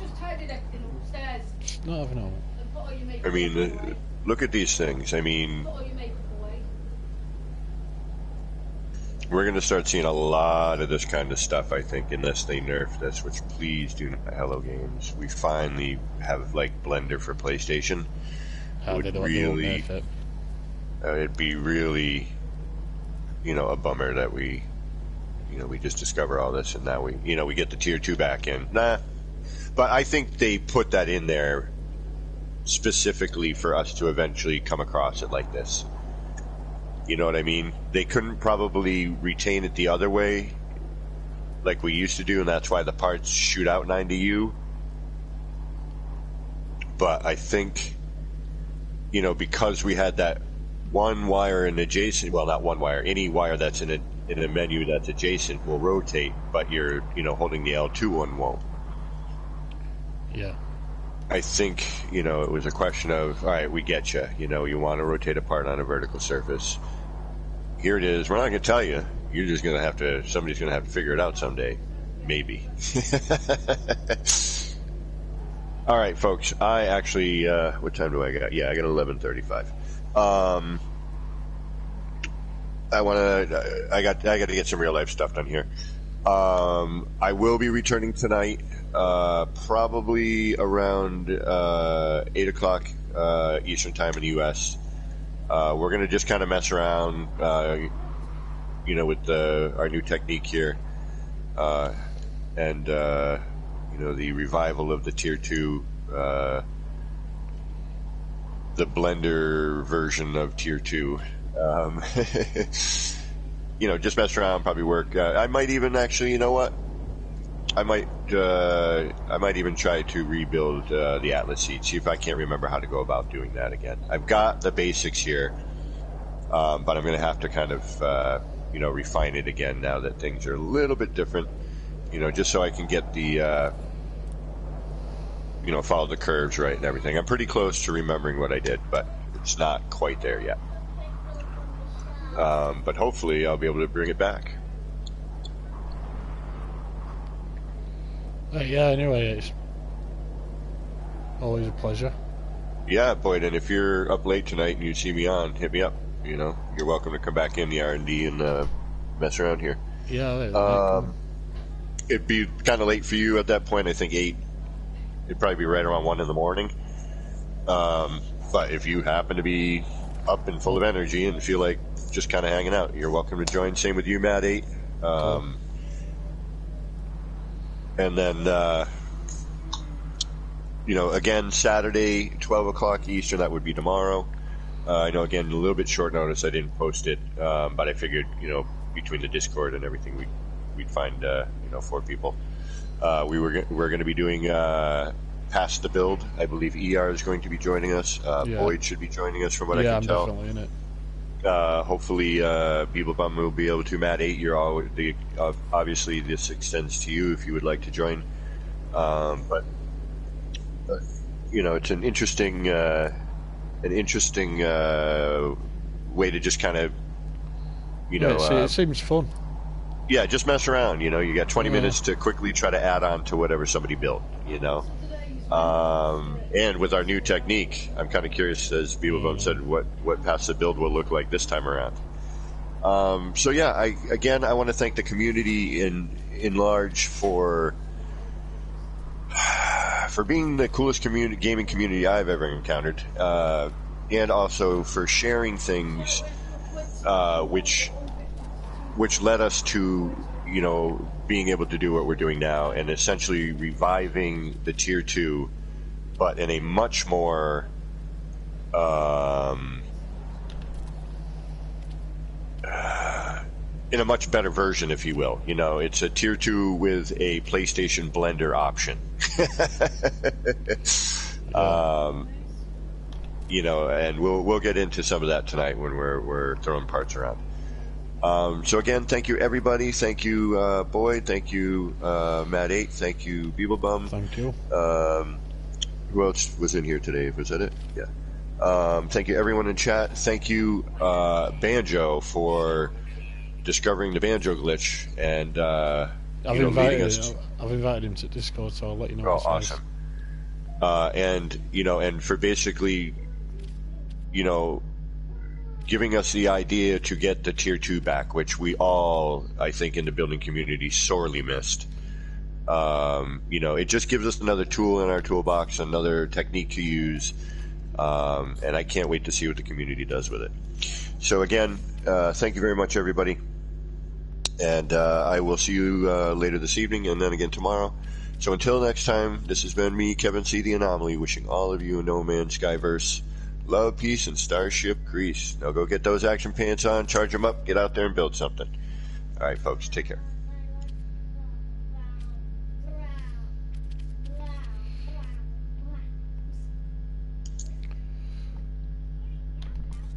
Just tidy everything upstairs It's not having all. and put all your makeup I mean, away. look at these things. I mean, Put all your makeup away. we're going to start seeing a lot of this kind of stuff, I think, unless they nerf this, which please do not. Hello Games. We finally have, like, Blender for PlayStation. How Would they don't really- nerf it. It'd be really, a bummer that we just discover all this and now we get the tier 2 back in. Nah. But I think they put that in there specifically for us to eventually come across it like this. You know what I mean? They couldn't probably retain it the other way like we used to do, and that's why the parts shoot out 90U. But I think, because we had that one wire in adjacent, well, not one wire, any wire that's in a menu that's adjacent will rotate, but you're, holding the L2 one won't. Yeah. I think, it was a question of, all right, we get you. You want to rotate a part on a vertical surface. Here it is. We're not going to tell you. You're just going to have to, somebody's going to have to figure it out someday. Maybe. All right, folks. I actually, what time do I got? Yeah, I got 11:35. I got to get some real life stuff done here. I will be returning tonight, probably around 8 o'clock Eastern time in the U.S. We're gonna just kind of mess around, with our new technique here, and the revival of the Tier 2. The Blender version of Tier 2. Just mess around, probably work. I might even actually, I might even try to rebuild the Atlas seat, see if I can't remember how to go about doing that again. I've got the basics here, but I'm going to have to kind of, refine it again now that things are a little bit different, just so I can get the, follow the curves right and everything. I'm pretty close to remembering what I did, but it's not quite there yet. But hopefully I'll be able to bring it back. Yeah, anyway, it's always a pleasure. Yeah, Boyd, and if you're up late tonight and you see me on, hit me up. You're welcome to come back in the R&D and mess around here. Yeah, it'd be kind of late for you at that point. I think 8. It'd probably be right around 1 in the morning. But if you happen to be up and full of energy and feel like just kind of hanging out, you're welcome to join. Same with you, Matt 8. And then, again, Saturday, 12 o'clock Eastern, that would be tomorrow. I know, again, a little bit short notice. I didn't post it, but I figured, between the Discord and everything, we'd find, 4 people. We're going to be doing Past the Build. I believe ER is going to be joining us. Boyd should be joining us from what I can tell. I'm definitely in it. Hopefully, Beeblebum will be able to. Matt 8, you're all obviously this extends to you if you would like to join. But it's an interesting way to just kind of it seems fun. Yeah, just mess around. You got 20 minutes to quickly try to add on to whatever somebody built. And with our new technique, I'm kind of curious, as Beeblebum said, what Past the Build will look like this time around. So yeah, I want to thank the community in large for being the coolest gaming community I've ever encountered, and also for sharing things which led us to being able to do what we're doing now, and essentially reviving the Tier 2, but in a much more in a much better version, if you will. It's a Tier 2 with a PlayStation Blender option. And we'll get into some of that tonight when we're throwing parts around. So again, thank you everybody. Thank you, Boyd. Thank you, Matt 8. Thank you, Beeblebum. Thank you. Who else was in here today? Was that it? Yeah. Thank you, everyone in chat. Thank you, Banjo, for discovering the Banjo glitch and leading us. I've invited him to Discord, so I'll let you know Oh, what he says. awesome! And for basically, giving us the idea to get the tier 2 back, which we all, I think, in the building community sorely missed. It just gives us another tool in our toolbox, another technique to use, and I can't wait to see what the community does with it. So again, thank you very much, everybody, and I will see you later this evening and then again tomorrow. So until next time, this has been me, Kevin C. The Anomaly, wishing all of you in No Man's Skyverse love, peace, and Starship Grease. Now go get those action pants on, charge them up, get out there and build something. All right, folks, take care.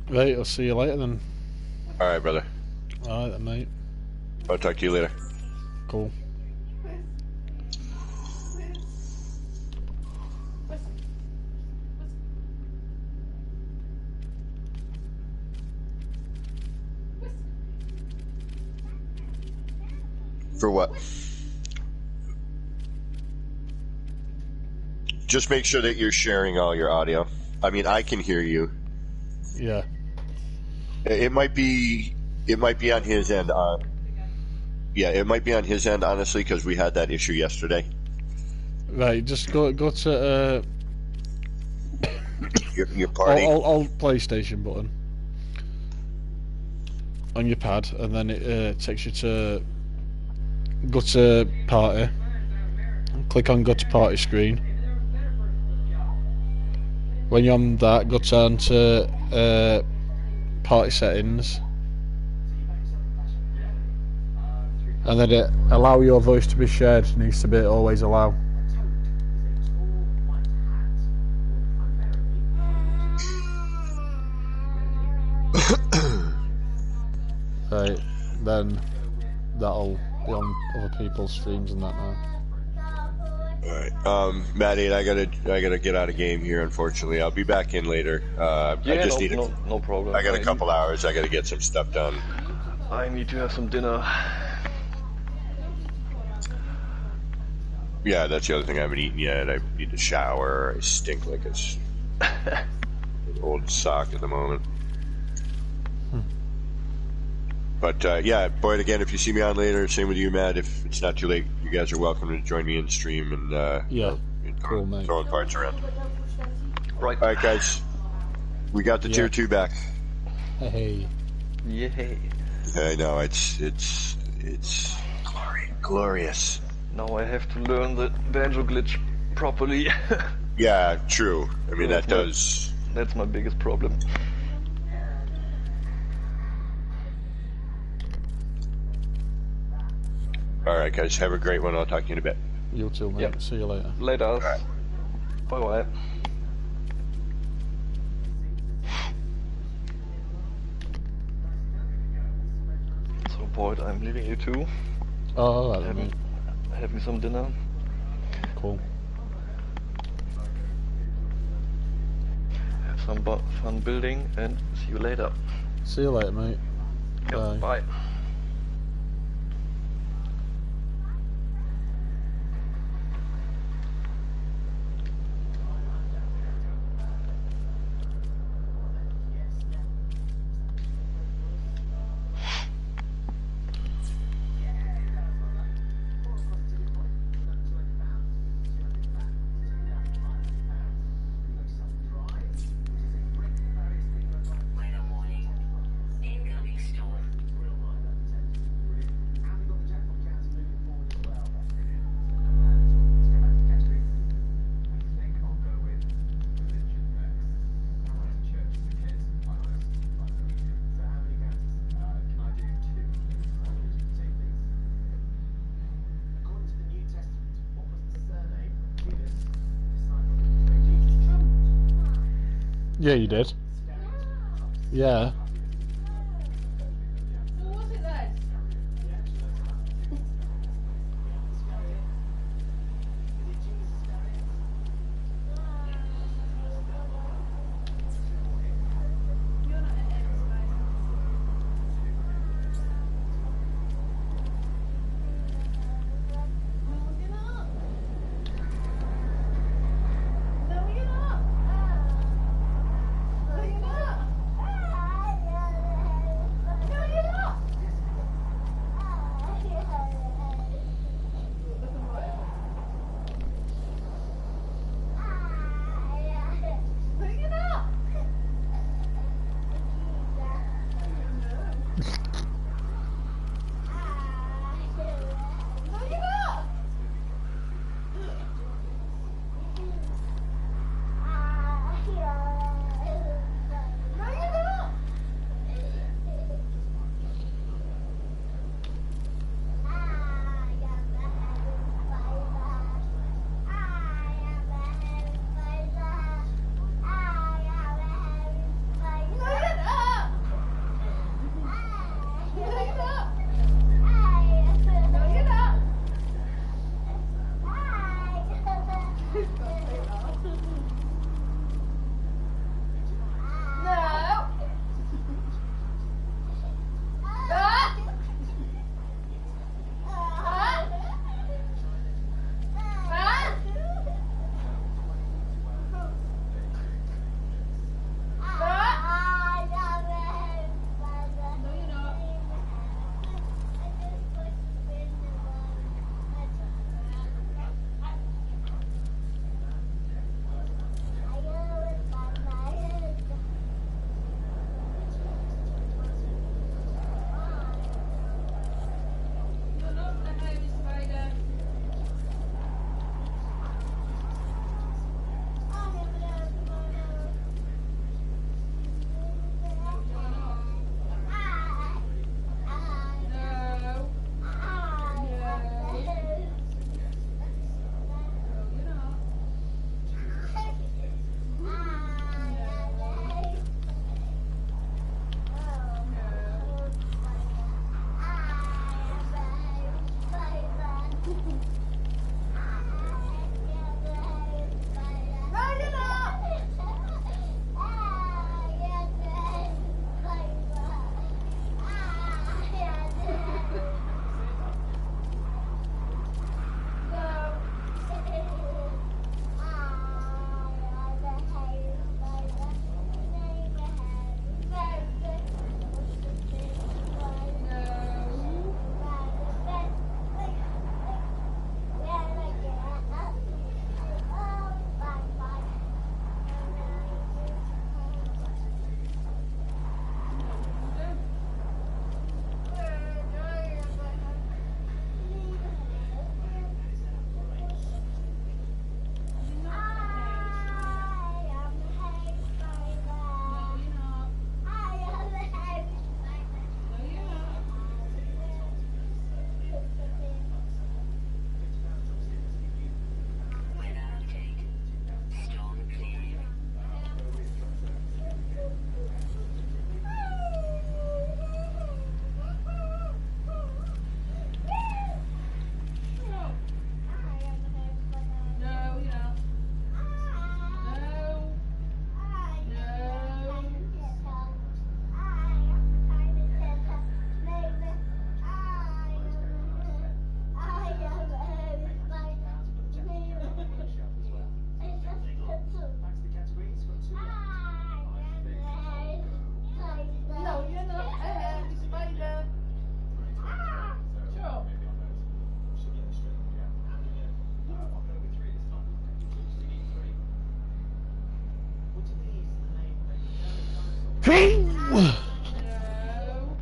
Right, I'll see you later then. All right, brother. Alright then, mate. I'll talk to you later. Cool. For what? Just make sure that you're sharing all your audio. I mean, I can hear you. Yeah. It might be on his end. Yeah, it might be on his end, honestly, because we had that issue yesterday. Right, just go to Your party. alt PlayStation button on your pad, and then it takes you to go to party. Click on go to party screen. When you're on that, go down to party settings, and then it allow your voice to be shared needs to be always allow. Right, then that'll be on other people's streams and that now. All right, Maddie, I gotta get out of game here. Unfortunately, I'll be back in later. I just need no problem. I got a couple hours. I gotta get some stuff done. I need to have some dinner. Yeah, that's the other thing. I haven't eaten yet. I need to shower. I stink like an old sock at the moment. But yeah, Boyd, again, if you see me on later, same with you, Matt. If it's not too late, you guys are welcome to join me in stream and Yeah, cool, mate. throwing parts around. Right. All right, guys, we got the tier 2 back. Hey. Yay. I know it's glorious. Now I have to learn the banjo glitch properly. Yeah, true. I mean, that's my biggest problem. All right, guys, have a great one. I'll talk to you in a bit. You too, mate. Yep. See you later. Later. Right. Bye bye. So, Boyd, I'm leaving you too. Oh, alright then, mate. Having some dinner. Cool. Have some fun building, and see you later. See you later, mate. Yep, bye. Yeah, you did. Yeah. Who was it then?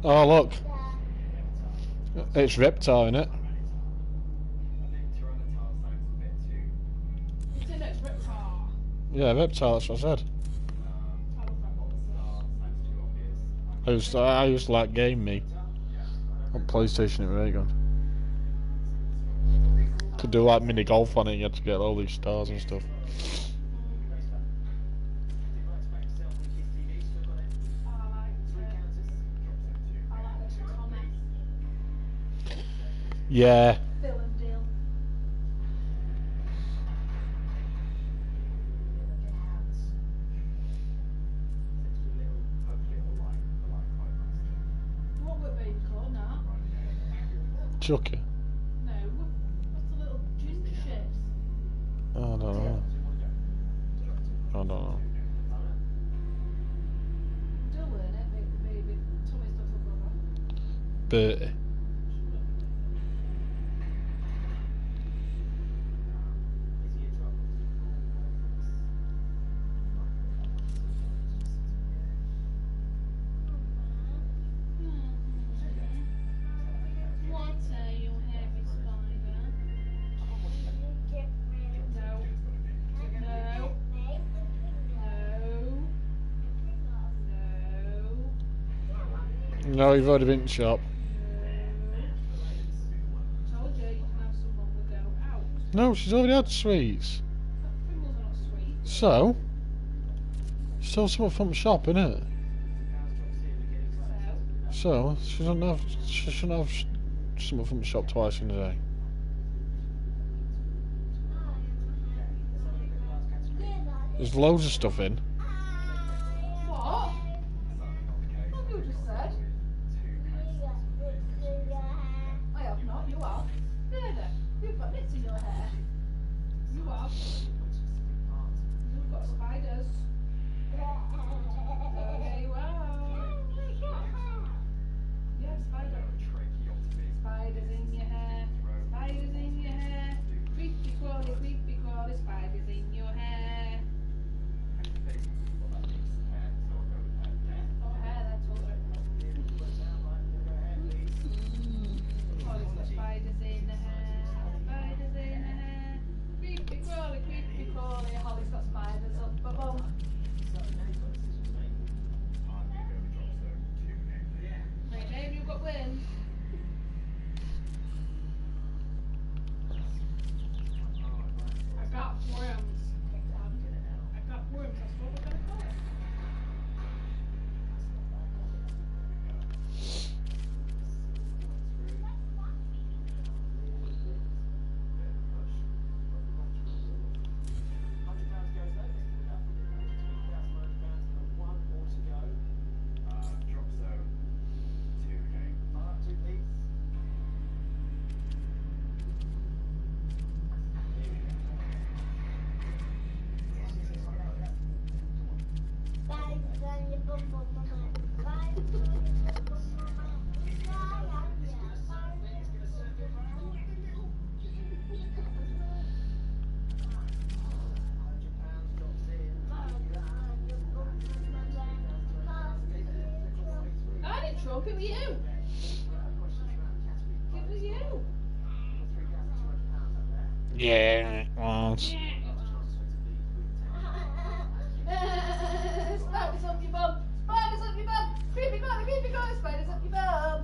Oh look, it's Reptar in it. Yeah, Reptar. That's what I said. I used to like Game Me on PlayStation. It was very good. To do like mini golf on it, you had to get all these stars and stuff. Yeah. Chucky. No, what's the little ginger shapes? I don't know. I don't know. Dylan, it make the baby. Tommy's little brother. Bertie. No, you've already been to the shop. Told you you can have some on the go. Out. No, she's already had sweets. Pringles are not sweet. So? Still something from the shop, innit? So, So, she shouldn't have something from the shop twice in a day. There's loads of stuff in. what? What have you just said? I have not, you have. There, you've got nits in your hair. You have. You've got spiders. There you are. Yeah, spiders. Spiders in your hair. Spiders in your hair. Creepy crawly, spiders in your hair. Oh, hair, that's all right. Oh, it's got spiders in the hair. Spiders in the hair. Creepy crawly. Holly's got spiders up her bum. Right, babe, you've got wind. I got worms. I got worms, that's what we're gonna call it. I didn't trump, it was you. It was you. Yeah, once. Spiders up your bum. Spiders up your bum. Creepy crawly, spiders up your bum.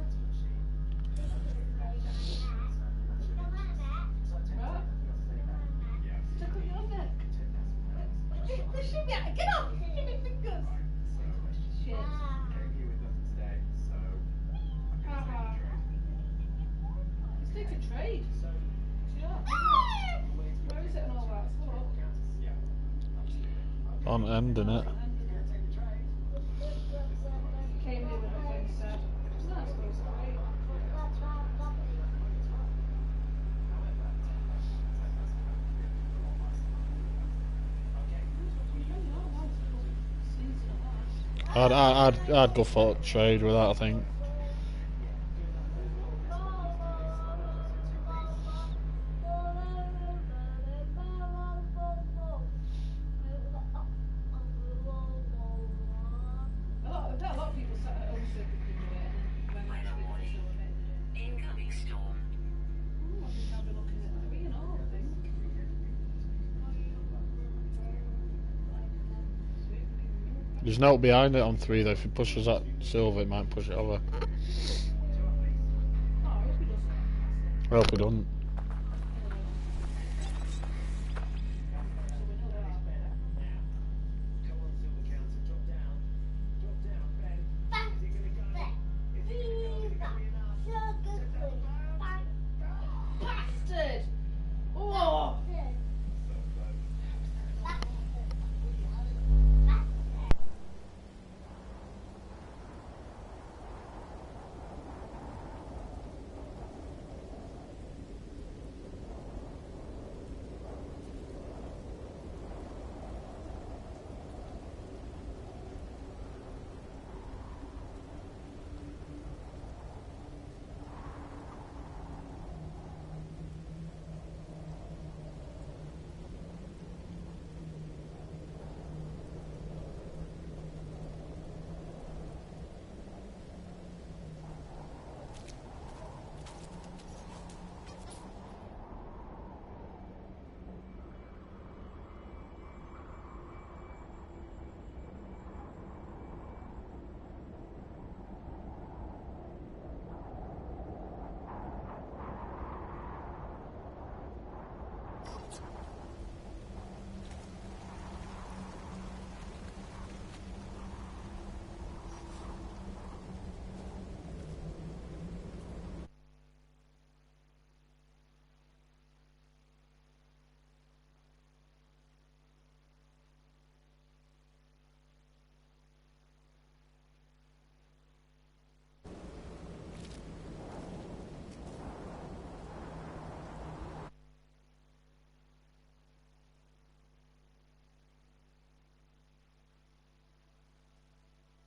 What? Stuck up your neck. Get off! Give me fingers. Shit. Haha. Let's take a trade. Yeah. Where is it and all that? Look. On end, innit? Came here with a thing said. It's not supposed to be. I'd go for trade with that, I think. A lot of people sat at home so they could do it and then when they actually got to it. Incoming storm. Ooh, I think I'll be looking at 3 and all, I think. There's no behind it on 3 though. If it pushes that silver, it might push it over. Oh, I hope he doesn't. I hope it doesn't.